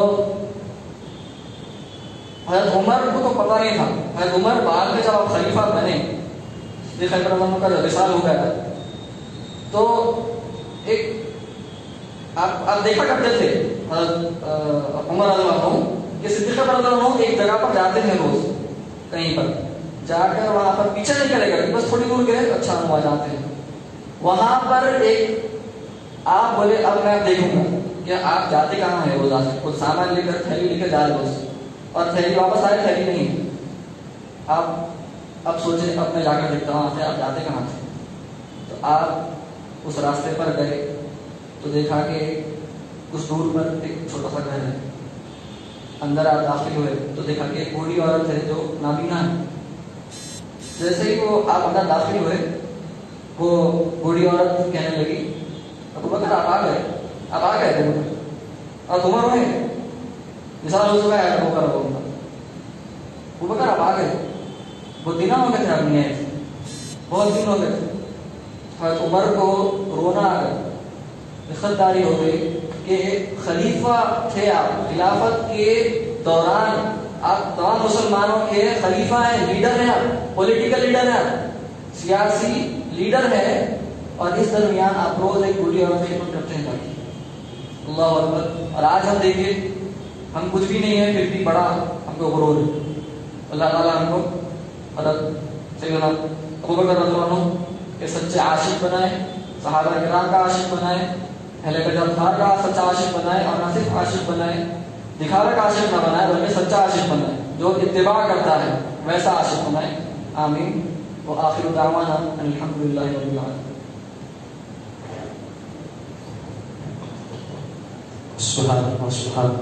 حضرت عمر کو تو پتہ نہیں تھا. حضرت عمر بعد میں جب آپ خلیفہ بنے، صدیق رضی اللہ عنہ کا وصال ہو گیا تو ایک آپ دیکھا کرتے تھے حضرت عمر رضی اللہ عنہ کہ صدیق رضی اللہ عنہ ایک جگہ پر جاتے ہیں روز، کہیں پر جا کر وہاں پر پیچھے نہیں کرے گا، بس تھوڑی دور گئے، اچھا ہم وہاں جاتے ہیں. وہاں پر ایک آپ بولے اب میں دیکھوں گا کہ آپ جاتے کہاں ہیں روز، کچھ سامان لے کر تھیلی لے کر جا رہے روز، اور تھیلی واپس آئے، تھیلی نہیں ہے. آپ اب سوچے اب میں جا کر دیکھتا ہوں آپ جاتے کہاں تھے. تو آپ اس راستے پر گئے تو دیکھا کہ کچھ دور پر ایک چھوٹا سا گھر ہے. اندر آپ داخل ہوئے تو دیکھا کہ ایک بوڑھی عورت ہے جو نابینا ہے. جیسے ہی وہ آپ اندر داخل ہوئے، وہ بوڑھی عورت کہنے لگی ابو بکر آپ آ گئے ابو بکر، اور عمر ہوئے مثال ہو چکا ہے ابو بکر آپ آ گئے. وہ دن ہو گئے تھے، آپ نہیں آئے تھے، بہت دن ہو گئے تھے. حضرت عمر کو رونا آ گیا، خودداری ہو گئی کہ خلیفہ تھے آپ، خلافت کے دوران آپ تمام مسلمانوں کے خلیفہ ہیں، لیڈر ہیں، آپ پولیٹیکل لیڈر ہیں، آپ سیاسی لیڈر ہیں، اور اس درمیان آپ روز ایک بوڑھی عورت کی خدمت کرتے ہیں. اللہ اکبر. اور آج ہم دیکھیے ہم کچھ بھی نہیں ہیں، پھر بھی بڑا ہم کو غرور ہے. اللہ تعالیٰ ہم کو حضرت سیدنا ابو بکر رضی اللہ عنہ کے سچے عاشق بنائے، صحابہ کرام کا عاشق بنائے، اہل بیت کا سچا عاشق بنائے، اور نہ صرف عاشق بنائے، دکھاوے کا عاشق نہ بنائے بلکہ سچا عاشق بنائے، جو اتباع کرتا ہے ویسا عاشق بنائے. آمین. وآخر دعوانا ان الحمدللہ رب العالمین. سبحان اللہ سبحان.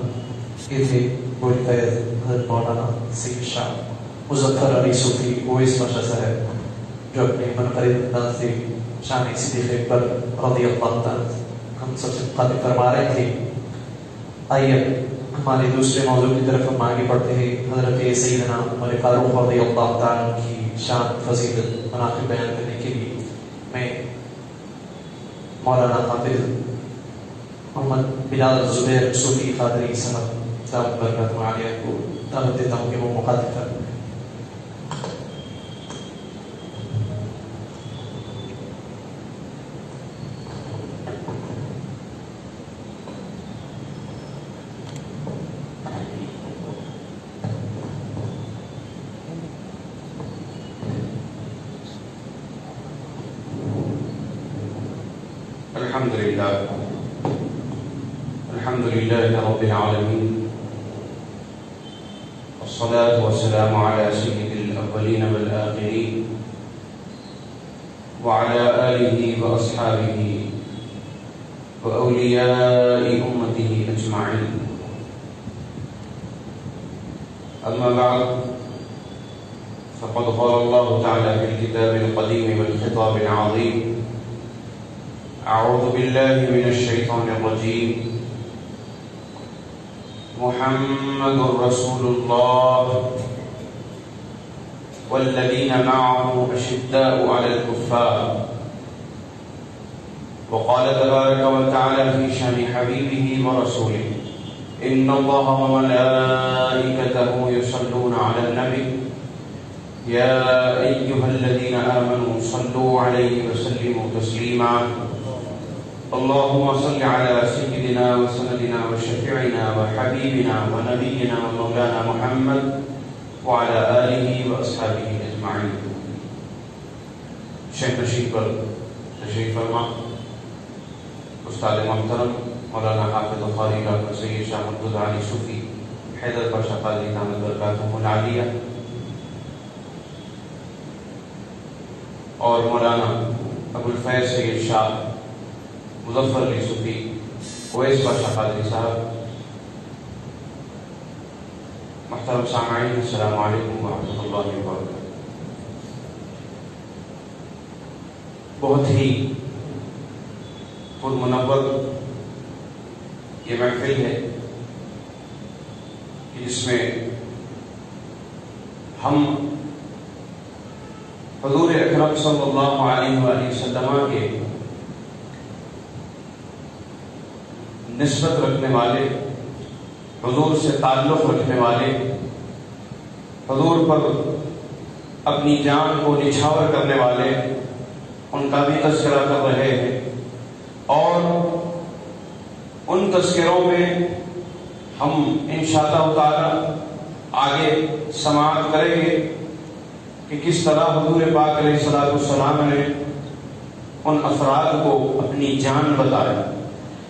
یہ تھے بڑی قید حضرت مولانا سید شاہ مظفر علی صوفی اویس پاشا صاحب، جو اپنے منفرد انداز سے شان صدیق اکبر رضی اللہ تعالیٰ ہم سب سے مخاطب فرما رہے تھے. آئیے ہمارے دوسرے موضوع کی طرف ہم آگے بڑھتے ہیں. حضرت سیدنا عمر فاروق رضی اللہ تعالیٰ کی شان فضیلت مناقب بیان کرنے کے لیے میں مولانا حافظ محمد بلال زبیر صوفی قادری صاحب برکت عالیہ کو دعوت دیتا ہوں کہ وہ مخاطب کریں. الحمد لله رب العالمين، والصلاة والسلام على سيد الأولين والآخرين وعلى آله وأصحابه وأولياء أمته أجمعين. أما بعد، فقد قال الله تعالى في الكتاب القديم والخطاب العظيم: أعوذ بالله من الشيطان الرجيم. محمد رسول الله والذين معه أشداء على الكفار. وقال تبارك وتعالى في شأن حبيبه ورسوله: إن الله وملائكته يصلون على النبي يا أيها الذين آمنوا صلوا عليه وسلموا تسليما. اللهم صل على سيدنا وسندنا وشفيعنا وحبيبنا ونبينا ومولانا محمد وعلى آله وأصحابه أجمعين. شیخ نشید پر تشریف فرما استاد محترم مولانا حافظ قاری ڈاکٹر سید شاہ محمود علی صوفی حیدر پاشا قادری دامت برکاتہم العالیہ اور مولانا ابوالفیض سید شاہ مظفر علی صوفی اویس پاشا قادری صاحب، محترم سامعین السلام علیکم ورحمۃ اللہ وبرکاتہ۔ بہت ہی پرمنور یہ محفل ہے کہ جس میں ہم حضور اکرم صلی اللہ علیہ وآلہ وسلم کے نسبت رکھنے والے، حضور سے تعلق رکھنے والے، حضور پر اپنی جان کو نچھاور کرنے والے، ان کا بھی تذکرہ کر رہے ہیں، اور ان تذکروں میں ہم انشاءاللہ تعالی آگے سماعت کریں گے کہ کس طرح حضور پاک علیہ الصلوۃ والسلام نے ان افراد کو اپنی جان بتایا۔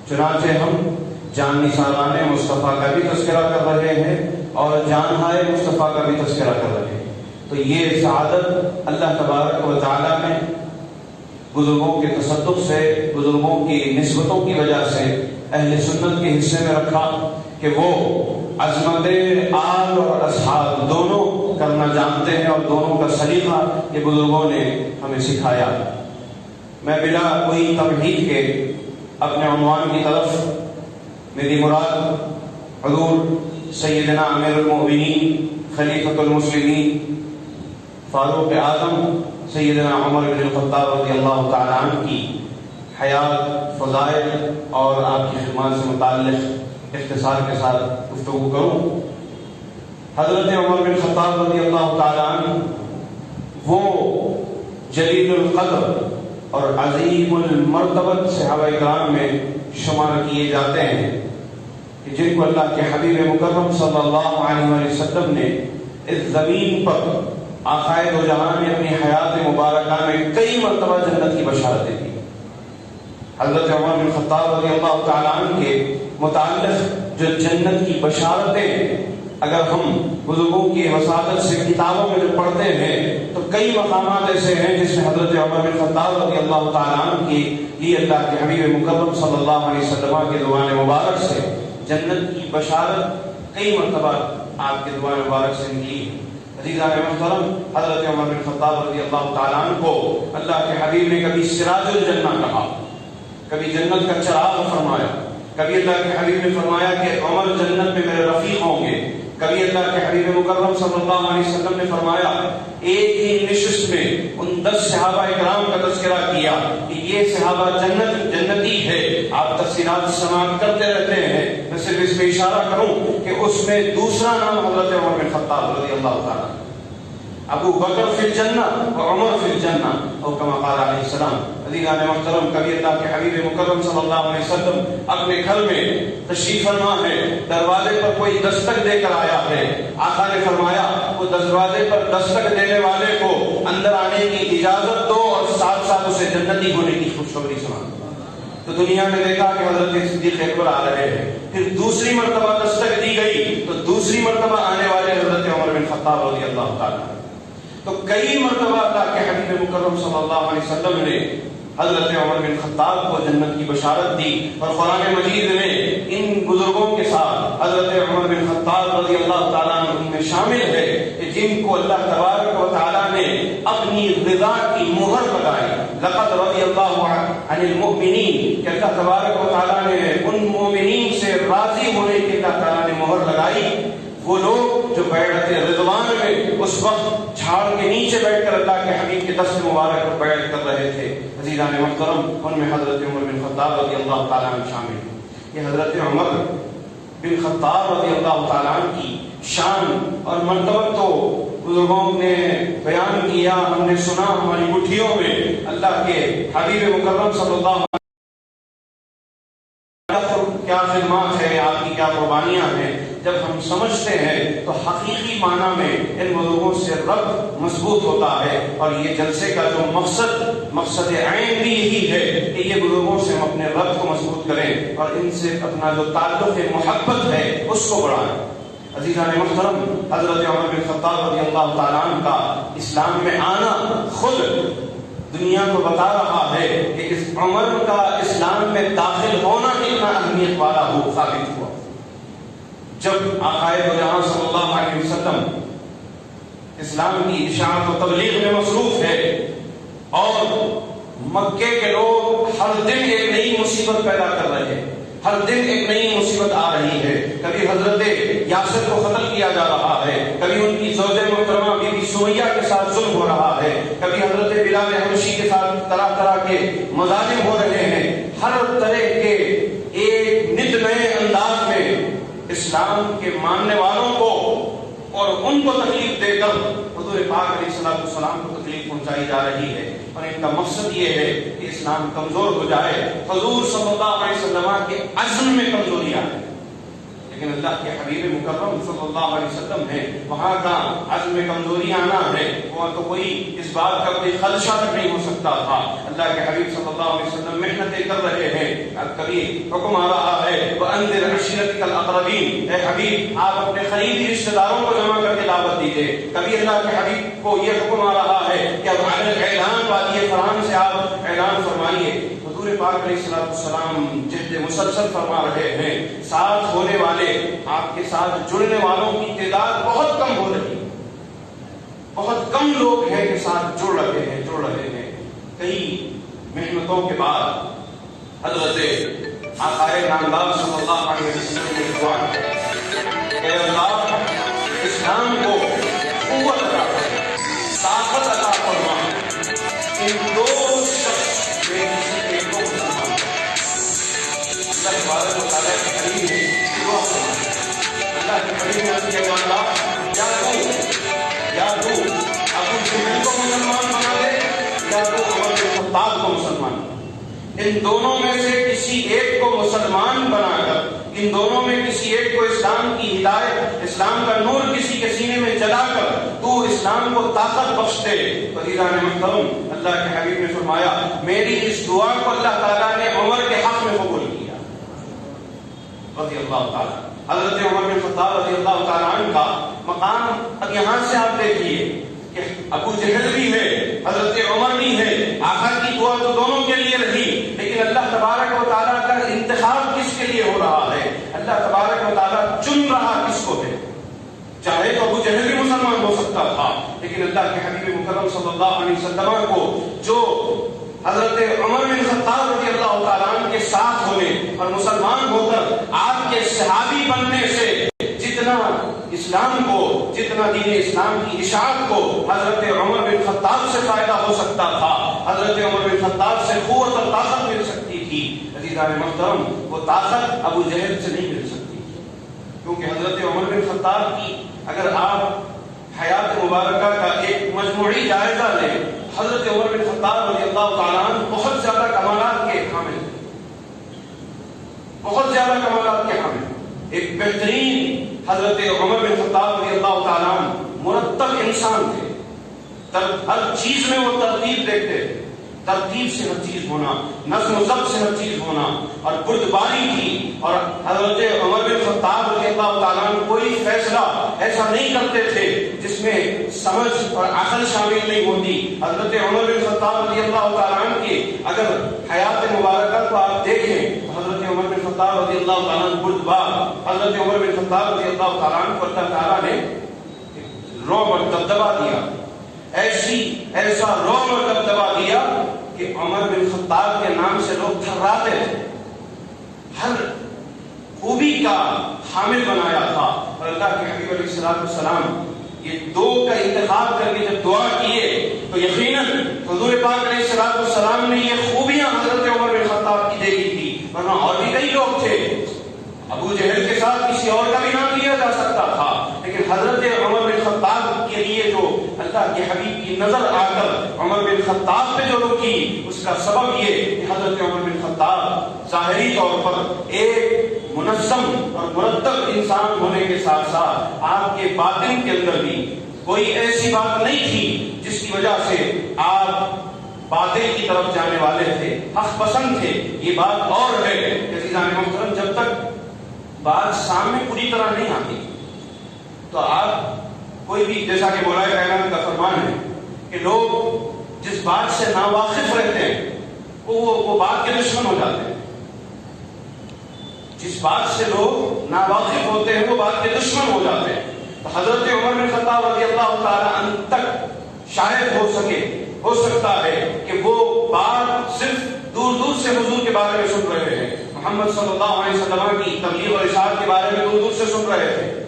چنانچہ ہم جان نثاران مصطفیٰ کا بھی تذکرہ کر رہے ہیں اور جان ہائے مصطفیٰ کا بھی تذکرہ کر رہے ہیں۔ تو یہ سعادت اللہ تبارک و تعالیٰ نے بزرگوں کے تصدق سے، بزرگوں کی نسبتوں کی وجہ سے اہل سنت کے حصے میں رکھا کہ وہ عظمت آل اور اصحاب دونوں کرنا جانتے ہیں، اور دونوں کا سلیقہ یہ بزرگوں نے ہمیں سکھایا۔ میں بلا کوئی تمہید کے اپنے عنوان کی طرف، میری مراد حضور سیدنا امیر المؤمنین خلیفۃ المسلمین فاروق اعظم سیدنا عمر بن الخطاب رضی اللہ تعالیٰ عنہ کی حیات، فضائل اور آپ کی خدمات سے متعلق اختصار کے ساتھ گفتگو کروں۔ حضرت عمر بن الخطاب رضی اللہ تعالیٰ عنہ وہ جلیل القدر اور عظیم المرتبت صحابہ کرام میں شمار کیے جاتے ہیں کہ جن کو اللہ کے حبیب مکرم صلی اللہ علیہ وسلم نے اس زمین پر آقائے دو جہاں نے اپنی حیات مبارکہ میں کئی مرتبہ جنت کی بشارتیں دی۔ حضرت عمر بن خطاب رضی اللہ تعالیٰ عنہ کے متعلق جو جنت کی بشارتیں اگر ہم بزرگوں کی وساطت سے کتابوں میں جو پڑھتے ہیں تو کئی مقامات ایسے ہیں جس میں حضرت عمر بن خطاب رضی اللہ تعالیٰ عنہ کی یہ اللہ کے حبیب مکرم صلی اللہ علیہ وسلم کے زبان مبارک سے جنت کی بشارت کئی مرتبہ آپ کے زبان مبارک سے نکلی ہے۔ عزیزان محترم، حضرت عمر بن خطاب رضی اللہ تعالیٰ عنہ کو اللہ کے حبیب نے کبھی سراج الجنہ کہا، کبھی جنت کا چراغ فرمایا، کبھی اللہ کے حبیب نے فرمایا کہ عمر جنت میں میرے رفیق ہوں گے، کبھی اللہ کے حبیب مکرم صلی اللہ علیہ وسلم نے فرمایا، ایک ہی نشست میں ان 10 صحابہ اکرام کا تذکرہ کیا کہ یہ صحابہ جنتی ہے۔ آپ تفصیلات سماعت کرتے رہتے ہیں، میں صرف اس میں اشارہ کروں کہ اس میں دوسرا نام حضرت عمر بن خطاب رضی اللہ تعالیٰ، ابو بکر فی الجنہ و عمر فی الجنہ اور کما قال علیہ السلام۔ عزیزان محترم، کبھی اللہ کے حبیب مکرم صلی اللہ علیہ وسلم اپنے گھر میں تشریف فرما ہے، دروازے پر کوئی دستک دے کر آیا ہے، آقا نے فرمایا وہ دروازے پر دستک دینے والے کو اندر آنے کی اجازت دو اور ساتھ ساتھ اسے جنتی ہونے کی خوشخبری سنا۔ تو دنیا میں دیکھا کہ حضرت صدیق اکبر آ رہے ہیں، پھر دوسری مرتبہ دستک دی گئی تو دوسری مرتبہ آنے والے حضرت عمر بن خطاب رضی اللہ تعالیٰ۔ تو کئی مرتبہ اللہ کے حبیب مکرم صلی اللہ علیہ وسلم نے حضرت عمر بن خطاب کو جنت کی بشارت دی، اور قرآن مجید میں ان بزرگوں کے ساتھ حضرت عمر بن خطاب رضی اللہ تعالیٰ عنہ میں شامل ہے کہ جن کو اللہ تبارک و تعالیٰ نے اپنی رضا کی مہر لگائی۔ لقد رضی اللہ عن المؤمنین کہ اللہ تبارک و تعالیٰ نے ان مومنین سے راضی ہونے کی اللہ تعالیٰ نے مہر لگائی۔ وہ لوگ جو بیعت رضوان میں اس وقت جھاڑ کے نیچے بیٹھ کر اللہ کے حبیب کے دست مبارک پر بیعت کر رہے تھے، عزیزان محترم، ان میں حضرت عمر بن خطاب رضی اللہ تعالیٰ عنہ شامل ہیں۔ یہ حضرت عمر بن خطاب رضی اللہ تعالیٰ عنہ کی شان اور مرتبت تو بزرگوں نے بیان کیا، ہم نے سنا ہماری مٹھیوں میں۔ اللہ کے حبیب مکرم صلی اللہ علیہ وسلم کیا خدمات ہے، آپ کی کیا قربانیاں ہیں، جب ہم سمجھتے ہیں تو حقیقی معنی میں ان بزرگوں سے ربط مضبوط ہوتا ہے. اور یہ جلسے کا جو مقصد عین بھی یہی ہے کہ یہ بزرگوں سے ہم اپنے ربط کو مضبوط کریں اور ان سے اپنا جو تعلق محبت ہے اس کو بڑھائیں. عزیزان محترم، حضرت عمر بن خطاب رضی اللہ تعالیٰ عنہ کا اسلام میں آنا خود دنیا کو بتا رہا ہے کہ اس عمر کا اسلام میں داخل ہونا کتنا اہمیت والا ثابت ہوا. جب آقائے جہاں صلی اللہ علیہ وسلم اسلام کی اشاعت و تبلیغ میں مصروف ہے اور مکے کے لوگ ہر دن ایک نئی مصیبت پیدا کر رہے ہیں، ہر دن ایک نئی مصیبت آ رہی ہے. کبھی حضرت یاسر کو قتل کیا جا رہا ہے، کبھی ان کی زوجہ محترمہ بی بی سمیہ کے ساتھ ظلم ہو رہا ہے، کبھی حضرت بلال حبشی کے ساتھ طرح طرح کے مظالم ہو رہے ہیں. ہر طرح کے ایک نت نئے انداز میں اسلام کے ماننے والوں کو اور ان کو تکلیف دے کر حضور پاک علیہ السلام کو تکلیف پہنچائی جا رہی ہے. اور ان کا مقصد یہ ہے کہ اسلام کمزور ہو جائے. حضور صلی اللہ علیہ وسلم کے عزم میں کمزوری آئے، لیکن اللہ کے حبیب مکرم صلی اللہ علیہ وسلم ہے، وہاں کا عزم میں کمزوری آنا ہے وہاں تو کوئی اس بات کا کوئی خدشہ تک نہیں ہو سکتا تھا. اللہ کے حبیب صلی اللہ علیہ وسلم محنتیں کر رہے ہیں. کبھی حکم آ رہا ہے وَأَنذِرْ عَشِيرَتَكَ الْأَقْرَبِينَ، اے حبیب آپ اپنے قریبی رشتہ داروں کو جمع کر کے دعوت دیجیے. کبھی اللہ کے حبیب کو یہ حکم آ رہا ہے کہ اب اعلان وادی فرعون سے آپ اعلان فرمائیے. حضور پاک علیہ السلام جہد مسلسل فرما رہے ہیں. ساتھ ہونے والے، آپ کے ساتھ جڑنے والوں کی تعداد بہت کم ہو رہی ہے، بہت کم لوگ ہیں کہ ساتھ جڑ رہے ہیں. کئی محنتوں کے بعد حضرت آقائے نامدار صلی اللہ علیہ وسلم نے دعا کی کہ اللہ اسلام کو قوت عطا فرما، طاقت عطا فرما. ان دو شخص میں کسی ایک کو مسلمان اللہ تبارک و تعالیٰ کے قریب میں دعا فرما. اللہ کے قریب میں کہ اللہ یا تو ابو جہل کو مسلمان بنا دے یا تو عمر بن خطاب کو مسلمان. ان دونوں میں سے کسی ایک کو مسلمان بنا کر، ان دونوں میں کسی ایک کو اسلام کی ہدایت، اسلام کا نور کسی کے سینے میں جلا کر تو اسلام کو طاقت بخش دے. عزیزان محترم، اللہ کے حبیب نے فرمایا میری اس دعا کو اللہ تعالیٰ نے عمر کے حق میں قبول کیا رضی اللہ تعالیٰ. حضرت عمر بن خطاب رضی اللہ تعالیٰ عنہ کا مقام اب یہاں سے آپ دیکھیے کہ ابو جہل بھی ہے، حضرت عمر بھی ہے. آخر کی دعا تو دونوں کے لیے رہی، لیکن اللہ تبارک و تعالیٰ کا انتخاب کس کے لیے ہو رہا ہے؟ اللہ تبارک و تعالیٰ چن رہا کس کو ہے. چاہے تو ابو جہل بھی مسلمان ہو سکتا تھا، لیکن اللہ کے حبیب مکرم صلی اللہ علیہ وسلم کو جو حضرت عمر بن خطاب رضی اللہ تعالیٰ عنہ کے ساتھ ہونے اور مسلمان ہو کر آپ کے صحابی بننے سے جتنا اسلام کو، جتنا دین اسلام کی اشاعت کو حضرت عمر بن خطاب سے فائدہ ہو سکتا تھا، حضرت عمر بن خطاب سے قوت اور طاقت مل سکتی تھی. عزیزان محترم، وہ طاقت ابو جہل سے نہیں مل سکتی، کیونکہ حضرت عمر بن خطاب کی اگر آپ حیات مبارکہ کا ایک مجموعی جائزہ لیں، حضرت عمر بن خطاب رضی اللہ تعالیٰ عنہ بہت زیادہ کمالات کے حامل تھے، بہت زیادہ کمالات کے حامل. ایک بہترین حضرت عمر بن خطاب رضی اللہ تعالیٰ عنہ مرتب انسان تھے. ہر چیز میں وہ ترتیب دیکھتے تھے، ترتیب سے ہر چیز ہونا، نظم و ضبط سے ہر چیز ہونا اور بردباری کی. اور حضرت عمر بن خطاب رضی اللہ تعالیٰ عنہ کوئی فیصلہ ایسا نہیں کرتے تھے جس میں سمجھ اور عقل شامل نہیں ہوتی. حضرت عمر بن خطاب رضی اللہ تعالیٰ عنہ کی اگر حیات مبارکہ کو آپ دیکھیں تو حضرت عمر بن خطاب رضی اللہ تعالیٰ عنہ بردبار، حضرت عمر بن خطاب رضی اللہ تعالیٰ عنہ کو اللہ تعالیٰ نے رعب اور دبدبہ دیا، ایسا رعب اور دبدبہ دیا کہ عمر بن خطاب کے نام سے لوگ تھراتے تھے. ہر خوبی کا حامل بنایا تھا. اور اللہ کے حبیب علیہ السلام یہ دو کا انتخاب کر کے جب دعا کیے تو یقیناً حضور پاک علیہ السلام نے یہ خوبیاں حضرت عمر بن خطاب کی دیکھی تھی. ورنہ اور بھی کئی لوگ تھے، ابو جہل کے ساتھ کسی اور کا بھی نام لیا جا سکتا تھا، لیکن حضرت عمر بن خطاب کے لیے جو اللہ کے حبیب کی نظر آ کر عمر بن خطاب پہ جو رکی، اس کا سبب یہ کہ حضرت عمر بن خطاب ظاہری طور پر ایک منظم اور مرتب انسان ہونے کے ساتھ ساتھ آپ کے باطن کے اندر بھی کوئی ایسی بات نہیں تھی جس کی وجہ سے آپ باطل کی طرف جانے والے تھے، حق پسند تھے. یہ بات اور ہے کہ عزیزان محترم جب تک بات سامنے پوری طرح نہیں آتی تو آپ کوئی بھی، جیسا کہ مولانا کائنات کا فرمان ہے کہ لوگ جس بات سے ناواقف رہتے ہیں وہ بات کے دشمن ہو جاتے ہیں. جس بات سے لوگ ناواقف ہوتے ہیں وہ بات کے دشمن ہو جاتے ہیں. تو حضرت عمر بن خطاب رضی اللہ تعالی عنہ تک شاید ہو سکتا ہے کہ وہ بات صرف دور دور سے حضور کے بارے میں سن رہے ہیں، محمد صلی اللہ علیہ وسلم کی تبلیغ اور ارشاد کے بارے میں دور دور سے سن رہے تھے.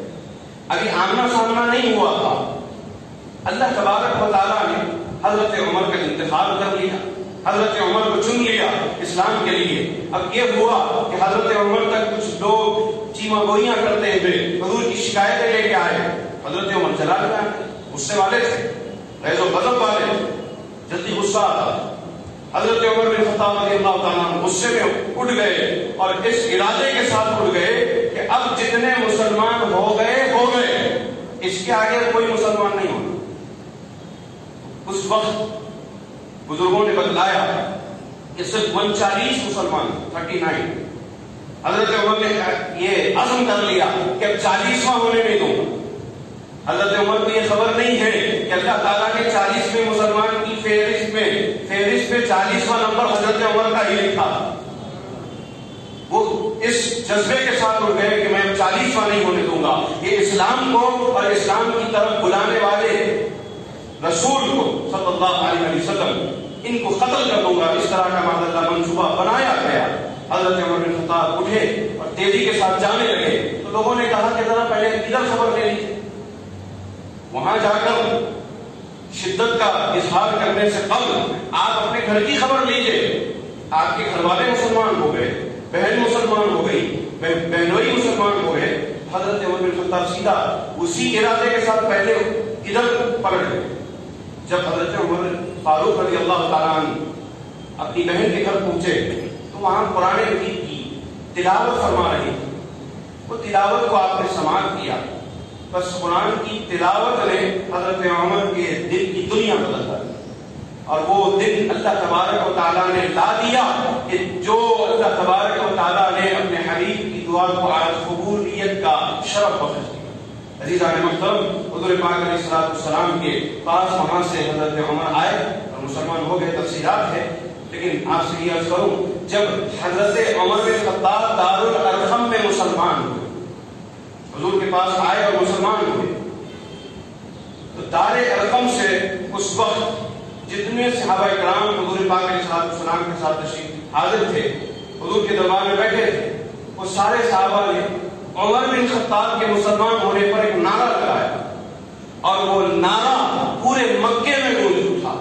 ابھی آمنا سامنا نہیں ہوا تھا. اللہ تبارک و تعالیٰ نے حضرت عمر کا انتخاب کر لیا، حضرت عمر کو چن لیا اسلام کے لیے. اب یہ ہوا کہ حضرت عمر تک کچھ لوگ چیما گوئیاں کرتے ہوئے حضور کی شکایتیں لے کے آئے. حضرت عمر چلا گیا، غصے والے تھے، غیظ و غضب والے تھے، جلدی غصہ آتا. حضرت عمر بن خطاب رضی اللہ تعالیٰ عنہ غصے میں اٹھ گئے اور اس ارادے کے ساتھ اٹھ گئے کہ اب جتنے مسلمان ہو گئے، اس کے آگے کوئی مسلمان نہیں ہونا. اس وقت بزرگوں نے بتلایا کہ صرف 39 مسلمان، 39. حضرت عمر نے یہ عزم کر لیا کہ اب 40واں ہونے نہیں دوں گا. حضرت عمر کو یہ خبر نہیں ہے کہ اللہ تعالیٰ نے 40ویں مسلمان کی فہرست پہ 40واں نمبر حضرت عمر کا ہی لکھا. وہ اس جذبے کے ساتھ اٹھ گئے کہ میں 40واں نہیں ہونے دوں گا. یہ اسلام کو اور اسلام کی طرف بلانے والے رسول کو صلی اللہ علیہ وسلم ان کو قتل کر دوں گا. اس طرح کا معاملہ منصوبہ بنایا گیا. حضرت عمر بن خطاب اٹھے اور تیزی کے ساتھ جانے لگے تو لوگوں نے کہا کہ ذرا پہلے ادھر خبر لے لیجیے. وہاں جا کر شدت کا اظہار کرنے سے قبل آپ اپنے گھر کی خبر لیجیے. آپ کے گھر والے مسلمان ہو گئے، بہن مسلمان ہو گئی، بہنوئی مسلمان ہو گئے. حضرت عمر بن خطاب سیدھا اسی ارادے کے ساتھ پہلے ادھر پلٹ گئے. جب حضرت عمر فاروق رضی اللہ تعالیٰ عنہ اپنی بہن کے گھر پہنچے تو وہاں قرآن مجید کی تلاوت فرما رہی تھی. وہ تلاوت کو آپ نے سماعت کیا، بس قرآن کی تلاوت نے حضرت عمر کے دل کی دنیا بدل دی. اور وہ دن اللہ تبارک و تعالیٰ نے لا دیا کہ جو اللہ تبارک و تعالیٰ نے اپنے حبیب کی دعا کو آج قبولیت کا شرف بخش دیا. عزیزان محترم، حضور پاک علیہ السلام کے پاس وہاں سے حضرت عمر آئے اور مسلمان ہو گئے. تفصیلات ہے لیکن آپ سے یہ عرض کروں، جب حضرت عمر بن خطاب دارالارقم میں مسلمان ہوئے، حضور کے پاس آئے اور مسلمان ہوئے، تو دار ارقم سے اس وقت جتنے صحابہ کرام حضور پاک علیہ السلام کے ساتھ تشریف حاضر تھے، حضور کے دربار میں بیٹھے تھے، وہ سارے صحابہ نے عمر بن خطاب کے مسلمان ہونے پر ایک نعرہ لگایا اور وہ نعرہ پورے مکے میں گونج اٹھا.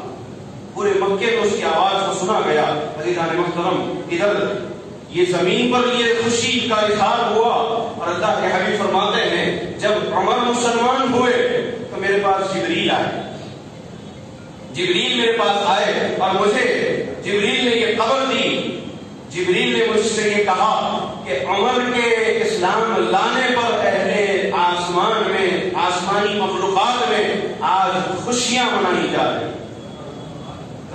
پورے مکے میں اس کی آواز کو سنا گیا. عزیزان محترم، ادھر یہ زمین پر یہ خوشی کا اظہار ہوا اور اللہ کے حبیب فرماتے ہیں جب عمر مسلمان ہوئے تو میرے پاس جبریل آئے. جبریل میرے پاس آئے اور مجھے جبریل نے یہ خبر دی. جبریل نے مجھ سے یہ کہا کہ عمر کے اسلام لانے پر اہل آسمان میں، آسمانی مخلوقات میں آج خوشیاں منائی جا رہی.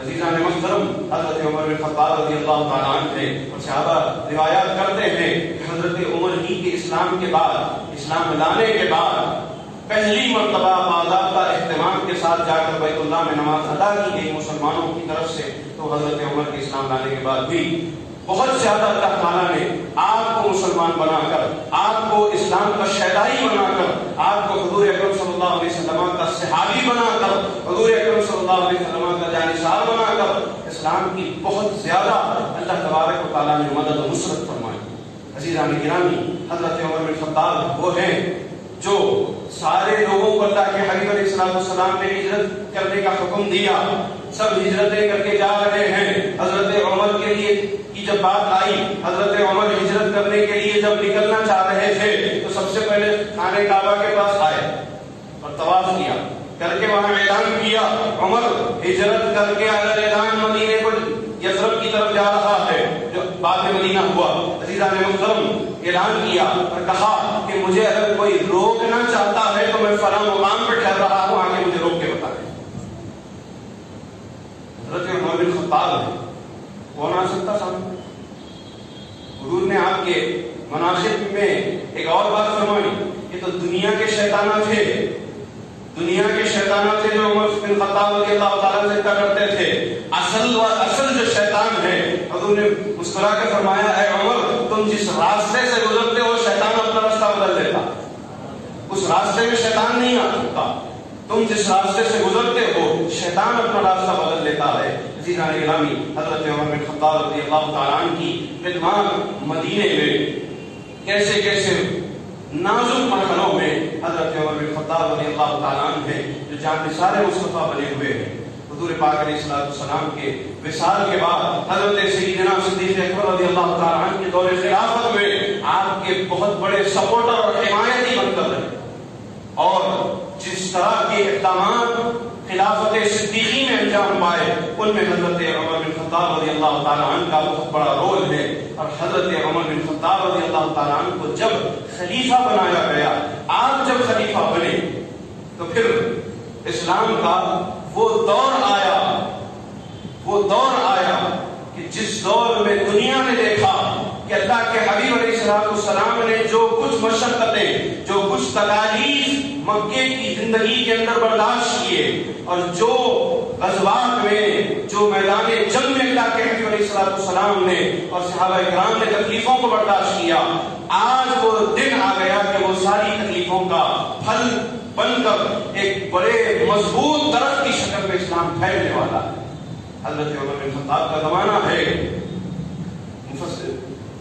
عزیزان محترم، حضرت عمر بن خطاب رضی اللہ تعالیٰ عنہ تھے اور صحابہ روایات کرتے ہیں کہ حضرت عمر ہی کے اسلام کے بعد، اسلام لانے کے بعد پہلی مرتبہ باضابطہ اہتمام کے ساتھ جا کر بیت اللہ میں نماز ادا کی گئی مسلمانوں کی طرف سے. تو حضرت عمر کے اسلام لانے کے بعد بھی بہت زیادہ اللہ تعالیٰ نے آپ کو مسلمان بنا کر، آپ کو اسلام کا شیدائی بنا کر، آپ کو حضور اکرم صلی اللہ علیہ وسلم کا صحابی بنا کر، حضور اکرم صلی اللہ علیہ وسلم کا جانثار بنا کر اسلام کی بہت زیادہ اللہ تبارک و تعالیٰ نے مدد و نصرت فرمائی. عزیزان گرامی، حضرت عمر بن خطاب وہ ہیں جو سارے لوگوں کو اللہ کے حبیب علیہ السلام نے ہجرت کرنے کا حکم دیا. سب ہجرتیں کر کے جا رہے ہیں. حضرت عمر کے لیے کی جب بات آئی، حضرت عمر ہجرت کرنے کے لیے جب نکلنا چاہ رہے تھے تو سب سے پہلے خانہ کعبہ کے پاس آئے اور طواف کیا کر کے وہاں اعلان کیا عمر ہجرت کر کے اعلان مدینے کو یثرب کی طرف جا رہا ہے. جو باب مدینہ ہوا، عزیزان محترم اعلان کیا اور کہا کہ مجھے اگر کوئی روکنا چاہتا ہے تو میں فلاں مقام پہ ٹھہر رہا ہوں، آگے مجھے روک کے بتائیں۔ حضرت عمر بن خطاب ہے، کون آ سکتا سامنے؟ حضور نے آپ کے مناقب میں ایک اور بات فرمائی، یہ تو دنیا کے شیطانہ تھے، دنیا کے شیطانہ تھے جو عمر بن خطاب رضی اللہ تعالیٰ سے کرتے تھے، اصل جو شیطان ہے، حضور نے مسکرا کے فرمایا اے عمر تم جس راستے سے گزرتے ہو شیطان اپنا راستہ بدل لیتا، اس راستے میں شیطان نہیں آ سکتا، تم جس راستے سے گزرتے ہو شیطان اپنا راستہ بدل لیتا ہے۔ عزیزان گرامی، حضرت عمر بن خطاب رضی اللہ تعالیٰ عنہ کی خدمات مدینے میں کیسے کیسے نازک مرحلوں میں حضرت عمر بن خطاب رضی اللہ تعالیٰ عنہ ہیں جو جانثار مصطفیٰ بنے ہوئے ہیں۔ حضور پاک علیہ السلام کے وصال کے بعد حضرت سیدنا صدیق اکبر رضی اللہ تعالیٰ عنہ کے دور خلافت میں آپ کے بہت بڑے سپورٹر اور حمایتی بن کر رہے، اور جس طرح کے اقدامات خلافت صدیقی میں انجام پائے ان میں حضرت عمر بن خطاب رضی اللہ تعالیٰ عنہ کا بہت بڑا رول ہے۔ اور حضرت عمر بن خطاب رضی اللہ تعالیٰ عنہ کو جب خلیفہ بنایا گیا، آپ جب خلیفہ بنے تو پھر اسلام کا وہ دور آیا کہ جس دور میں دنیا نے دیکھا کہ اللہ کے حبیب علیہ السلام نے جو کچھ مشقتیں، جو کچھ تکالیف مکے کی زندگی کے اندر برداشت کیے، اور جو غزوات میں، جو میدان جنگ میں اللہ کے حبیب علیہ السلام نے اور صحابہ کرام نے تکلیفوں کو برداشت کیا، آج وہ دن آ گیا کہ وہ ساری تکلیفوں کا پھل بن کر ایک بڑے مضبوط درخت کی شکل میں اسلام پھیلنے والا ہے۔ حضرت عمر بن خطاب کا زمانہ ہے،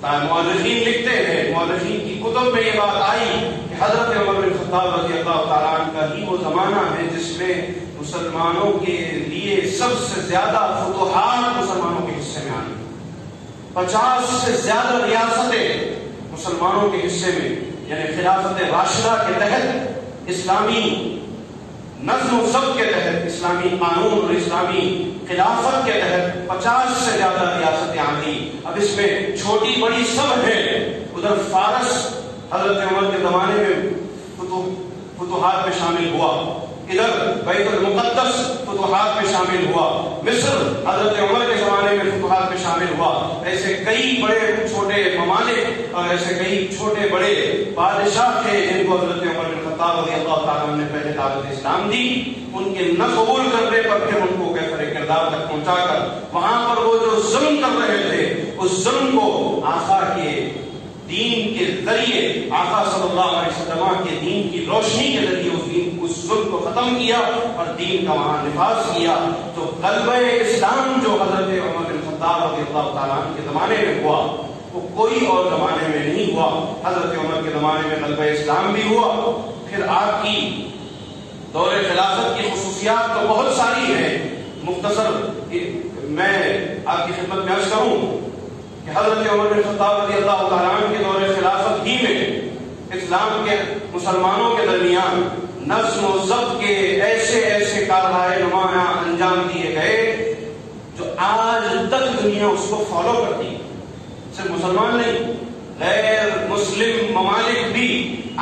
مؤرخین لکھتے ہیں، مؤرخین کی کتب میں یہ بات آئی کہ حضرت عمر بن خطاب رضی اللہ تعالیٰ عنہ کا ہی وہ زمانہ ہے جس میں مسلمانوں کے لیے سب سے زیادہ فتوحات مسلمانوں کے حصے میں آئی، 50 سے زیادہ ریاستیں مسلمانوں کے حصے میں، یعنی خلافت راشدہ کے تحت، اسلامی نظم و ضبط کے تحت، اسلامی قانون اور اسلامی خلافت کے تحت 50 سے زیادہ ریاستیں آتی۔ اب اس میں چھوٹی بڑی سب ہے، ادھر فارس حضرت عمر کے زمانے میں فتوحات میں شامل ہوا، ادھر بیت المقدس فتوحات میں شامل ہوا، مصر حضرت عمر کے زمانے میں فتوحات میں شامل ہوا، ایسے کئی بڑے چھوٹے ممالک اور ایسے کئی چھوٹے بڑے بادشاہ تھے جن کو حضرت عمر بن خطاب رضی اللہ تعالیٰ عنہ نے پہلے دعوت اسلام دی، ان کے نہ قبول کرنے پر پھر ان کو کیفر کردار تک پہنچا کر وہاں پر وہ جو ظلم کر رہے تھے اس ظلم کو آقا کے دین کے ذریعے، آقا صلی اللہ علیہ وسلم کے دین کی روشنی کے ذریعے اس ظلم کو ختم کیا اور دین کا وہاں نفاذ کیا۔ تو غلبہ اسلام جو حضرت عمر بن خطاب رضی اللہ تعالیٰ عنہ کے زمانے میں ہوا وہ کوئی اور زمانے میں نہیں ہوا، حضرت عمر کے زمانے میں غلبہ اسلام بھی ہوا۔ پھر آپ کی دور خلافت کی خصوصیات تو بہت ساری ہیں، مختصر میں آپ کی خدمت میں عرض کروں کہ حضرت عمر بن خطاب رضی اللہ تعالیٰ عنہ کے دور خلافت ہی میں اسلام کے مسلمانوں کے درمیان نظم و ضبط کے ایسے کاررائے نمایاں انجام دیے گئے جو آج تک دنیا اس کو فالو کرتی ہے، صرف مسلمان نہیں، غیر مسلم ممالک بھی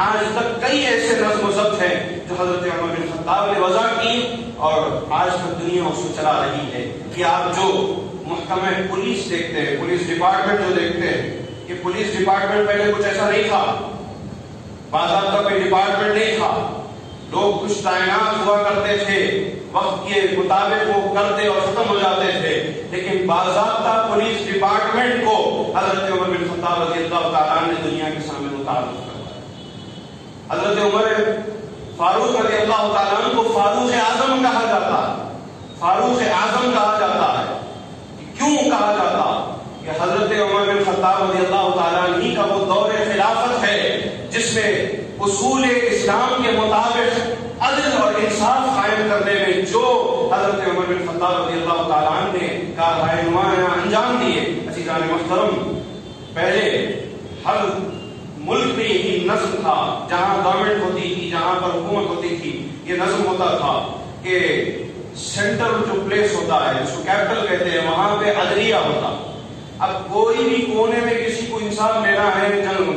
آج تک کئی ایسے نظم و ضبط ہیں جو حضرت عمر بن خطاب نے وضع کی اور آج تک دنیا اس کو چلا رہی ہے۔ کہ آپ جو محکمہ پولیس دیکھتے ہیں، پولیس ڈپارٹمنٹ جو دیکھتے ہیں، کہ پولیس ڈپارٹمنٹ پہلے کچھ ایسا نہیں تھا، باضابطہ کوئی ڈپارٹمنٹ نہیں تھا، لوگ کچھ تعینات ہوا کرتے تھے، وقت کے مطابق وہ کرتے اور ختم ہو جاتے تھے، لیکن باضابطہ پولیس ڈپارٹمنٹ کو حضرت عمر بن خطاب رضی اللہ تعالیٰ عنہ نے دنیا کے سامنے متعارف کروایا۔ حضرت عمر فاروق رضی اللہ تعالیٰ عنہ کو فاروق اعظم کہا جاتا ہے، فاروق اعظم کہا جاتا ہے۔ کیوں کہا جاتا؟ کہ حضرت عمر بن خطاب رضی اللہ تعالیٰ عنہ کا وہ دور خلافت ہے جس میں اصول اسلام کے مطابق عدل اور انصاف قائم کرنے میں جو حضرت عمر بن خطاب رضی اللہ تعالیٰ عنہ نے کاررائے نمایاں انجام دیے۔ عزیزان محترم، پہلے ہر ملک میں یہی نظم تھا، جہاں گورنمنٹ ہوتی تھی، جہاں پر حکومت ہوتی تھی، یہ نظم ہوتا تھا کہ سینٹر جو پلیس ہوتا ہے جس کو کیپٹل کہتے ہیں، وہاں پہ عدلیہ ہوتا، اب کوئی بھی کونے میں کسی کو انصاف لینا ہے، جنگ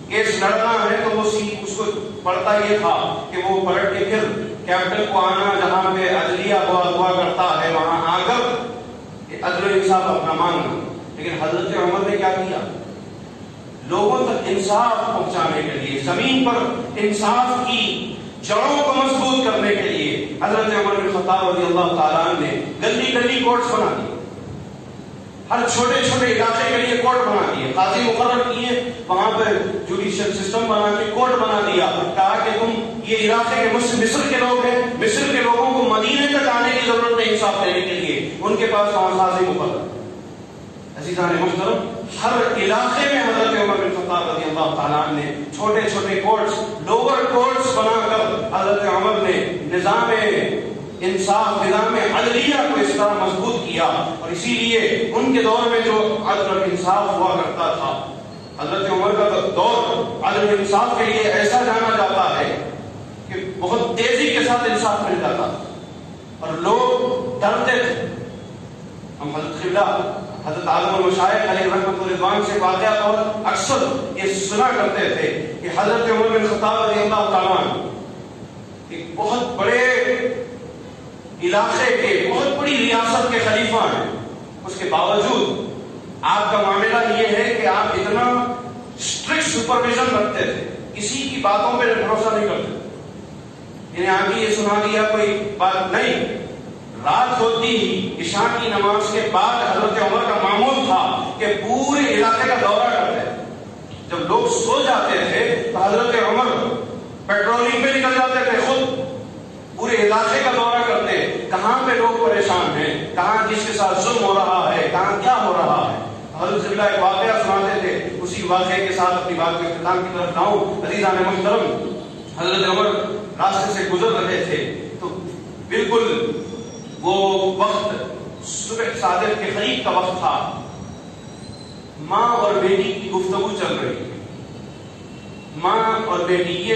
کیس لڑنا ہے، تو وہ اس کو پڑھتا یہ تھا کہ وہ پلٹ کے پھر کیپٹل کو آنا، جہاں پہ عدلیہ ہوا کرتا ہے، وہاں آ کر عدل و انصاف اپنا مانگنا۔ لیکن حضرت عمر نے کیا کیا؟ لوگوں تک انصاف پہنچانے کے لیے، زمین پر انصاف کی جڑوں کو مضبوط کرنے کے لیے حضرت عمر بن خطاب رضی اللہ تعالیٰ عنہ نے گلی گلی کورٹس بنا دیے، ہر چھوٹے چھوٹے علاقے کے لیے کورٹ بنا دیے، قاضی مقرر کیے، وہاں پہ جوڈیشل سسٹم بنا کے کورٹ بنا دیا، کہا کہ تم یہ علاقے کے مصر کے لوگ ہیں، مصر کے لوگوں کو مدینے تک آنے کی ضرورت نہیں انصاف دینے کے لیے، ان کے پاس وہاں قاضی مقرر۔ عزیزان محترم، ہر علاقے میں حضرت عمر بن خطاب رضی اللہ تعالیٰ عنہ نے چھوٹے چھوٹے کورٹس، لوور کورٹس بنا کر حضرت عمر نے نظام انصاف، نظام عدلیہ کو اس طرح مضبوط کیا، اور اسی لیے ان کے دور میں جو عدل اور انصاف ہوا کرتا تھا، حضرت عمر کا دور عدل و انصاف کے لیے ایسا جانا جاتا ہے کہ بہت تیزی کے ساتھ انصاف مل جاتا اور لوگ ڈرتے تھے۔ ہم حضرت قبلہ حضرت اعظم المشائخ علیہ رحمۃ الرضوان سے واقعہ اور اکثر یہ سنا کرتے تھے کہ حضرت عمر بن خطاب رضی اللہ تعالیٰ ایک بہت بڑے علاقے کے، بہت بڑی ریاست کے خلیفہ ہیں، اس کے باوجود آپ کا معاملہ یہ ہے کہ آپ اتنا اسٹرکٹ سپرویژن رکھتے تھے، کسی کی باتوں پہ بھروسہ نہیں کرتے، یعنی آگے یہ سنا دیا کوئی بات نہیں۔ رات ہوتی ہی عشاء کی نماز کے بعد حضرت عمر کا معمول تھا کہ پورے علاقے کا دورہ کرتے، جب لوگ سو جاتے تھے تو حضرت عمر پیٹرولنگ پہ نکل جاتے تھے، خود پورے علاقے کا دورہ کرتے، کہاں پہ لوگ پریشان ہیں، کہاں کس کے ساتھ ظلم ہو رہا ہے، کہاں کیا ہو رہا ہے۔ حضرت قبلہ ایک واقعہ سناتے تھے، اسی واقعے کے ساتھ اپنی بات کے اختتام کی طرف لاؤں۔ عزیزان محترم، حضرت عمر راستے سے گزر رہے تھے تو بالکل وہ وقت صبح صادق کے قریب کا وقت تھا، ماں اور بیٹی کی گفتگو چل رہی ہے، ماں اور بیٹی، یہ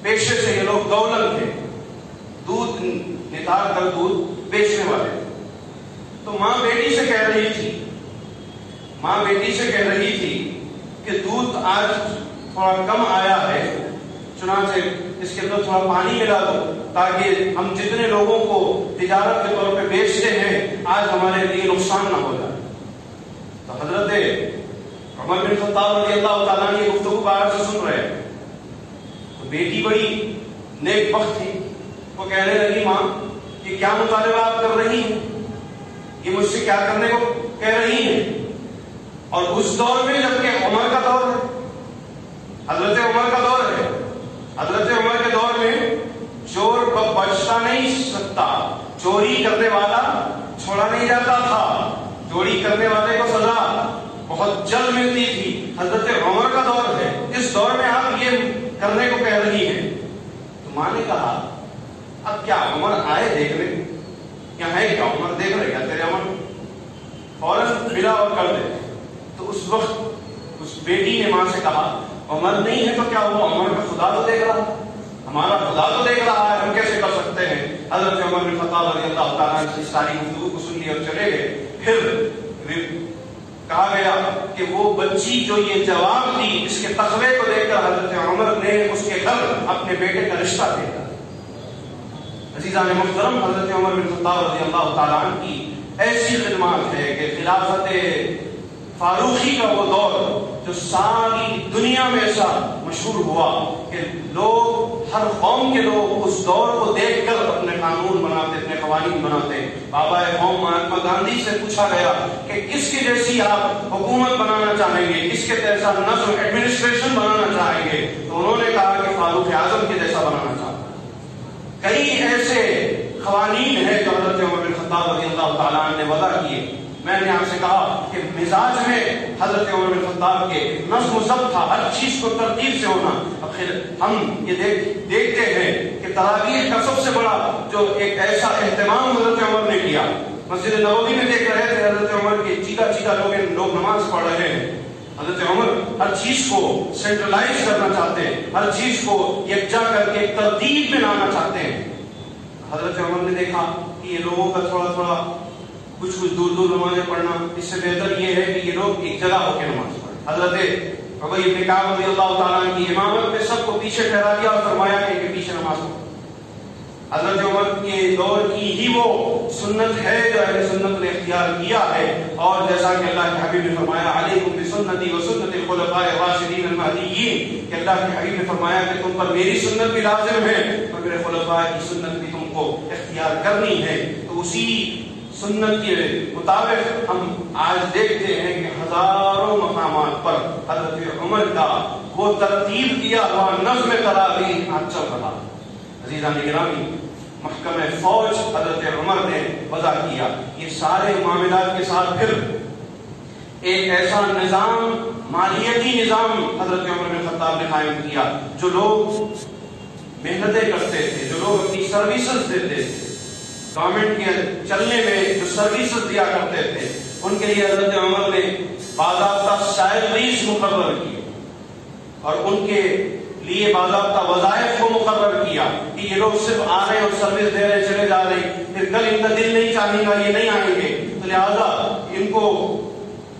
پیشے سے یہ لوگ دولت تھے، دودھ نکال کر دودھ بیچنے والے، تو ماں بیٹی سے کہہ رہی تھی کہ دودھ آج تھوڑا کم آیا ہے، چنانچہ اس کے اندر تھوڑا پانی ملا دو تاکہ ہم جتنے لوگوں کو تجارت کے طور پہ بیچتے ہیں آج ہمارے لیے نقصان نہ ہو جائے۔ تو حضرت عمر بن خطاب رضی اللہ تعالیٰ نے گفتگو باہر سے سن رہے، تو بیٹی بڑی نیک بخت تھی، وہ کہنے لگی، ماں یہ کیا مطالبہ آپ کر رہی ہیں، یہ مجھ سے کیا کرنے کو کہہ رہی ہیں؟ اور اس دور میں جبکہ عمر کا دور ہے، حضرت عمر کا دور ہے، حضرت عمر کے دور میں چور بچتا نہیں سکتا، چوری کرنے والا چھوڑا نہیں جاتا تھا، چوری کرنے والے کو سزا بہت جلد ملتی تھی۔ حضرت عمر کا دور ہے، اس دور میں آپ یہ کرنے کو کہہ رہی ہیں۔ تو ماں نے کہا، اب کیا عمر آئے دیکھ رہے، کیا ہے کیا عمر دیکھ رہے، کیا تیرے عمر فوراً ملا اور کر دے۔ تو اس وقت اس بیٹی نے ماں سے کہا، عمر نہیں ہے تو کیا ہوا، عمر کا خدا تو دیکھ رہا ہے، ہمارا خدا تو دیکھ رہا ہے، ہم کیسے کر سکتے ہیں۔ حضرت عمر بن خطاب رضی اللہ تعالیٰ عنہ کی ساری گفتگو کو سن لی اور چلے گئے۔ پھر کہا گیا کہ وہ بچی جو یہ جواب دی، اس کے تخوے کو دیکھ کر حضرت عمر نے اس کے گھر اپنے بیٹے کا رشتہ دیا۔ عزیزان محترم، حضرت عمر بن خطاب رضی اللہ تعالیٰ عنہ کی ایسی خدمات ہے کہ خلافت فاروقی کا وہ دور جو ساری دنیا میں ایسا مشہور ہوا کہ لوگ، ہر قوم کے لوگ اس دور کو دیکھ کر اپنے قانون بناتے، اپنے قوانین بناتے۔ بابا قوم مہاتما گاندھی سے پوچھا گیا کہ کس کی جیسی آپ حکومت بنانا چاہیں گے، کس کے جیسا نظم ایڈمنسٹریشن بنانا چاہیں گے، تو انہوں نے کہا کہ فاروق اعظم کے جیسا بنانا چاہتا۔ کئی ایسے قوانین ہیں جو حضرت عمر بن خطاب رضی اللہ تعالیٰ عنہ نے وضع کیے۔ میں نے آپ سے کہا کہ مزاج میں حضرت عمر بن خطاب کے نظم و ضبط تھا، ہر چیز کو ترتیب سے ہونا۔ اب ہم یہ دیکھتے ہیں کہ تراویح کا سب سے بڑا جو ایک ایسا اہتمام حضرت عمر نے کیا، مسجد نبوی میں دیکھ رہے تھے حضرت عمر کے چیکا لوگ نماز پڑھ رہے ہیں۔ حضرت عمر ہر چیز کو سینٹرلائز کرنا چاہتے ہیں، ہر چیز کو یکجا کر کے ترتیب میں لانا چاہتے ہیں۔ حضرت عمر نے دیکھا کہ یہ لوگوں کا تھوڑا کچھ دور دور نمازیں پڑھنا، اس سے بہتر یہ ہے کہ یہ لوگ ایک جگہ ہو کے نماز پڑھیں۔ حضرت ابی بن کعب رضی اللہ تعالیٰ عنہ کی امامت میں سب کو پیچھے ٹھہرا دیا اور فرمایا کہ ان کے پیچھے نماز پڑھو۔ حضرت عمر کے دور کی ہی وہ سنت ہے جو اہل سنت نے اختیار کیا ہے، اور جیسا کہ اللہ کے حبیب نے فرمایا علیکم بسنتی وسنت الخلفاء الراشدین المہدیین، کہ اللہ کے حبیب نے فرمایا کہ تم پر میری سنت بھی لازم ہے اور میرے خلفاء کی سنت بھی تم کو اختیار کرنی ہے۔ تو اسی سنت کے مطابق ہم آج دیکھتے ہیں کہ ہزاروں مقامات پر حضرت عمر کا وہ ترتیب کیا ہوا نظم تراویح آج چل رہا ہے۔ عزیزان گرامی، محکمہ فوج حضرت عمر نے وضع کیا۔ یہ سارے معاملات کے ساتھ پھر ایک ایسا نظام، مالیتی نظام حضرت عمر بن خطاب نے قائم کیا۔ جو لوگ محنتیں کرتے تھے، جو لوگ اپنی سروسز دیتے تھے، گورنمنٹ کے چلنے میں جو سروسز دیا کرتے تھے، ان کے لیے حضرت عمر نے باضابطہ سیلریز مقرر کی اور ان کے لیے باضابطہ وظائف کو مقرر کیا کہ یہ لوگ صرف آ رہے ہیں اور سروس دے رہے چلے جا رہے ہیں، پھر کل ان کا دل نہیں چاہے گا، یہ نہیں آئیں گے، تو لہذا ان کو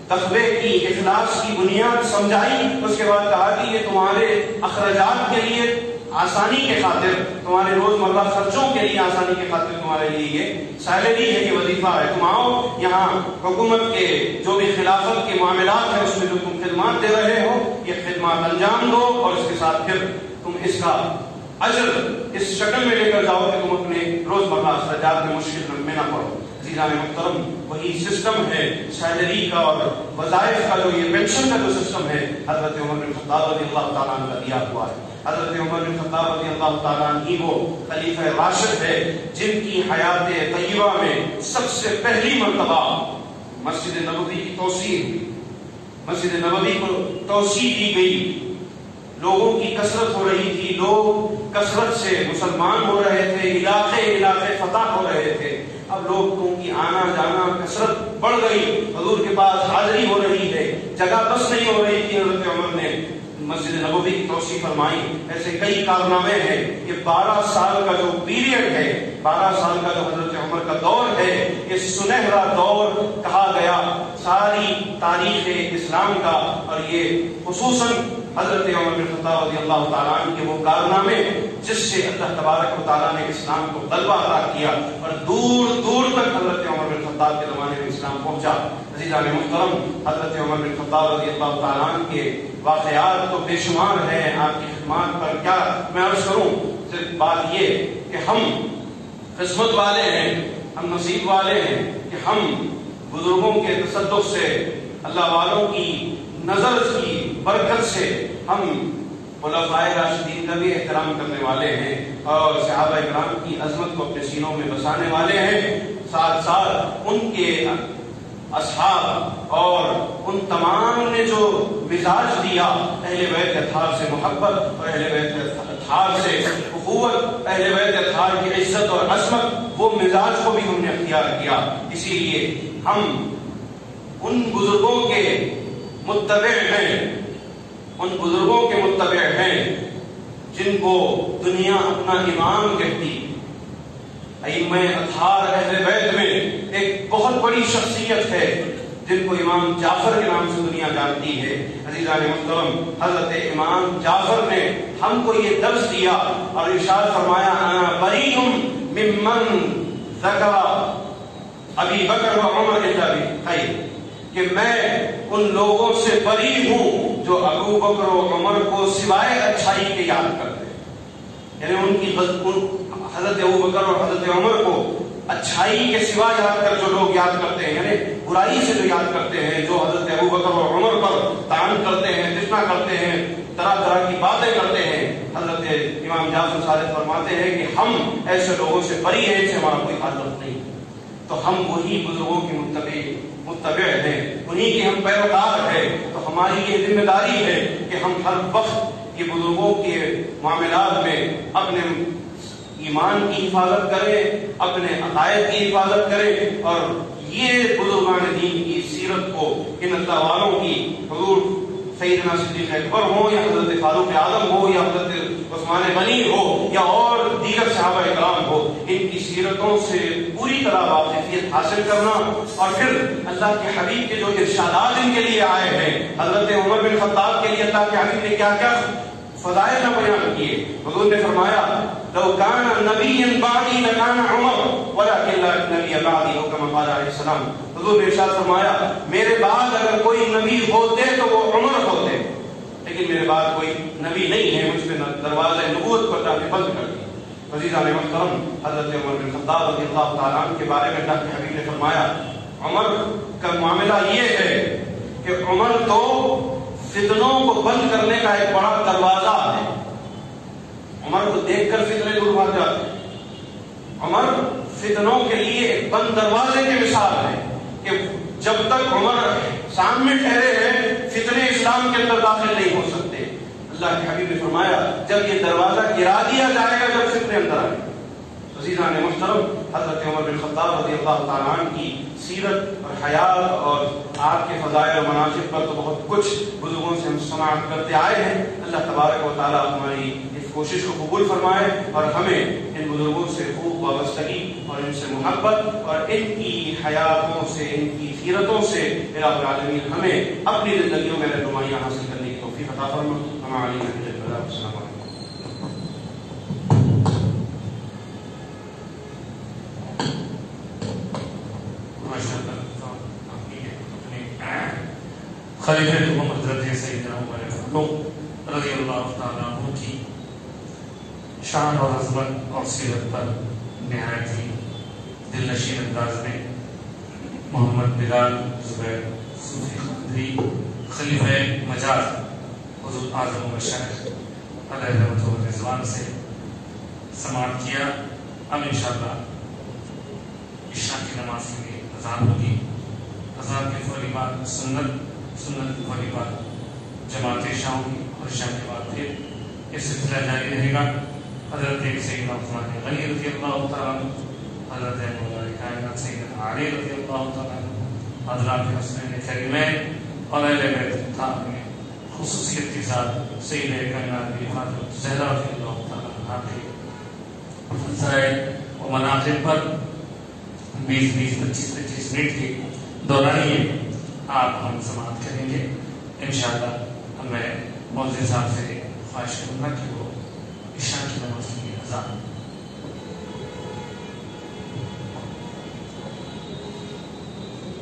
تقوی کی، اخلاص کی بنیاد سمجھائی۔ اس کے بعد کہا کہ یہ تمہارے اخراجات کے لیے آسانی کے خاطر، تمہارے روزمرہ خرچوں کے لیے آسانی کے خاطر تمہارے لیے یہ سیلری ہے، یہ وظیفہ ہے، تم آؤ یہاں حکومت کے جو بھی خلافت کے معاملات ہیں اس میں جو تم خدمات دے رہے ہو، یہ خدمات انجام دو، اور اس کے ساتھ پھر تم اس کا اجر اس شکل میں لے کر جاؤ کہ تم اپنے روزمرہ اخراجات میں مشکل میں نہ پڑو۔ عزیزان محترم، وہی سسٹم ہے سیلری کا اور وظائف کا، جو یہ پینشن کا جو سسٹم ہے، حضرت عمر بن خطاب رضی اللہ تعالیٰ عنہ کا دیا ہوا ہے۔ حضرت عمر بن خطاب رضی اللہ تعالیٰ عنہ ہی وہ خلیفہ راشد ہے جن کی حیات طیبہ میں سب سے پہلی مرتبہ مسجد نبوی کی توسیع ہوئی، مسجد نبوی کو توسیع دی گئی۔ لوگوں کی کثرت ہو رہی تھی، لوگ کثرت سے مسلمان ہو رہے تھے، علاقے علاقے فتح ہو رہے تھے۔ اب لوگوں کی آنا جانا کثرت بڑھ گئی، حضور کے پاس حاضری ہو رہی ہے، جگہ بس نہیں ہو رہی تھی۔ حضرت عمر نے مسجد نبوی کی توسیع فرمائی۔ ایسے کئی کارنامے ہیں۔ یہ 12 سال کا جو پیریڈ ہے، 12 سال کا جو حضرت عمر کا دور ہے، یہ سنہرا دور کہا گیا ساری تاریخ اسلام کا، اور یہ خصوصاً حضرت عمر بن خطاب رضی اللہ تعالیٰ عنہ کے وہ کارنامے جس سے اللہ تبارک و تعالیٰ نے اسلام کو غلبہ عطا کیا، اور دور دور تک حضرت عمر بن خطاب کے زمانے میں اسلام پہنچا۔ عزیزان محترم، حضرت عمر بن خطاب رضی اللہ تعالیٰ عنہ کے واقعات تو بے شمار ہیں۔ آپ کی خدمات پر کیا میں عرض کروں، صرف بات یہ کہ ہم قسمت والے ہیں، ہم نصیب والے ہیں کہ ہم بزرگوں کے تصدق سے، اللہ والوں کی نظر کی برکت سے ہم خلفائے راشدین کا بھی احترام کرنے والے ہیں اور صحابہ کرام کی عظمت کو اپنے سینوں میں بسانے والے ہیں۔ ساتھ ساتھ ان کے اصحاب اور ان تمام نے جو مزاج دیا، اہل بیت اطہار سے محبت اور اہل بیت اطہار سے اخوت، اہل بیت اطہار کی عزت اور عظمت، وہ مزاج کو بھی ہم نے اختیار کیا۔ اسی لیے ہم ان بزرگوں کے متبع ہیں، ان بزرگوں کے متبع ہیں جن کو دنیا اپنا امام کہتی۔ ائمہ اطہار اہل بیت میں ایک بہت بڑی شخصیت ہے جن کو امام جعفر کے نام سے دنیا جانتی ہے۔ عزیزان محترم، حضرت امام جعفر نے ہم کو یہ درس دیا اور ارشاد فرمایا، انا بریء ممن ذکر ابی بکر و عمر الا بخیر، کہ میں ان لوگوں سے بری ہوں جو ابو بکر و عمر کو سوائے اچھائی کے یاد کرتے ہیں۔ یعنی ان کی حضرت ابو بکر اور حضرت عمر کو اچھائی کے سوا یاد کر جو لوگ یاد کرتے ہیں، یعنی برائی سے جو یاد کرتے ہیں، جو حضرت ابو بکر اور عمر پر طعن کرتے ہیں، فتنہ کرتے ہیں، طرح طرح کی باتیں کرتے ہیں، حضرت امام جعفر صادق فرماتے ہیں کہ ہم ایسے لوگوں سے بری ہیں، ان سے ہمارا کوئی تعلق نہیں۔ تو ہم وہی بزرگوں کے متبع ہیں، انہی کے ہم پیروکار ہیں۔ تو ہماری یہ ذمہ داری ہے کہ ہم ہر وقت یہ بزرگوں کے معاملات میں اپنے ایمان کی حفاظت کریں، اپنے عقائد کی حفاظت کریں، اور یہ بزرگان دین کی سیرت کو، ان اللہ والوں کی، حضور سیدنا صدیق اکبر ہو یا حضرت فاروق اعظم ہو یا حضرت عثمان غنی ہو یا اور دیگر صحابہ کرام ہو، ان کی سیرتوں سے پوری طرح واقفیت حاصل کرنا، اور پھر اللہ کے حبیب کے جو ارشادات ان کے لیے آئے ہیں، حضرت عمر بن خطاب کے لیے اللہ کے حبیب نے کیا کیا فضائل نہ بیان کیے. حضور نے فرمایا لو کان نبی بعدی لکان عمر ولکن لا نبی بعدی، او کما قال علیہ السلام. حضور نے ارشاد فرمایا میرے بعد اگر کوئی نبی ہوتے تو وہ عمر ہوتے، لیکن میرے بعد کوئی نبی نہیں ہے، مجھ پہ دروازہ نبوت پر جا کے بند کر دی. عزیزان محترم، حضرت عمر بن خطاب رضی اللہ تعالیٰ عنہ کے بارے میں اللہ کے حبیب نے فرمایا عمر کا معاملہ یہ ہے کہ عمر تو فتنوں کو بند کرنے کا ایک بڑا دروازہ ہے. عمر کو دیکھ کر فتنے دور بھاگ جاتے ہیں. عمر فتنوں کے لیے ایک بند دروازے کی مثال ہے کہ جب تک عمر سامنے ٹھہرے ہیں فتنے اسلام کے اندر داخل نہیں ہو سکتے. اللہ کے حبیب نے فرمایا جب یہ دروازہ گرا دیا جائے گا جب فتنے اندر آئے. عزیزان محترم، حضرت عمر بن خطاب رضی اللہ تعالیٰ عنہ کی سیرت اور حیات اور آپ کے فضائل اور مناصب پر تو بہت کچھ بزرگوں سے ہم سماعت کرتے آئے ہیں. اللہ تبارک و تعالیٰ ہماری اس کوشش کو قبول فرمائے اور ہمیں ان بزرگوں سے خوب وابستگی اور ان سے محبت اور ان کی حیاتوں سے، ان کی سیرتوں سے الہ العالمین ہمیں اپنی زندگیوں میں رہنمائیاں حاصل کرنے کی توفیق عطا فرمائے. ہمارے السلام علیکم. خلیفہ دوم حضرت سیدنا عمر فاروق رضی اللہ تعالیٰ عنہ کی شان اور عظمت اور سیرت پر نہایت ہی دل نشین انداز میں محمد بلال زبیر صوفی قادری خلیفہ مجاز حضور اعظم و شیخ علیہ رحمۃ و رضوان سے سماعت کیا. اب انشاءاللہ عشاء کی نماز کے لیے اذان ہوگی. اذان کے فوری بعد سنت کے فوری بعد جماعت عشاء ہوگی اور عشاء کے بعد پھر یہ سلسلہ جاری رہے گا. حضرت سیدنا عثمان غنی رضی اللہ تعالیٰ عنہ، حضرت مولا کائنات سیدنا علی رضی اللہ تعالیٰ عنہ، حضرات حسنین کریمین اور اہل بیت اطہار میں خصوصیت کے ساتھ سید کائنات فاطمہ الزہرا رضی اللہ تعالیٰ عنہ کے فضائل و مناقب پر 20-20 25-25 منٹ کے دورانیے آپ ہم سماعت کریں گے. انشاءاللہ میں مؤذن صاحب سے خواہش کروں گا کہ وہ عشاء کی نماز کی اذان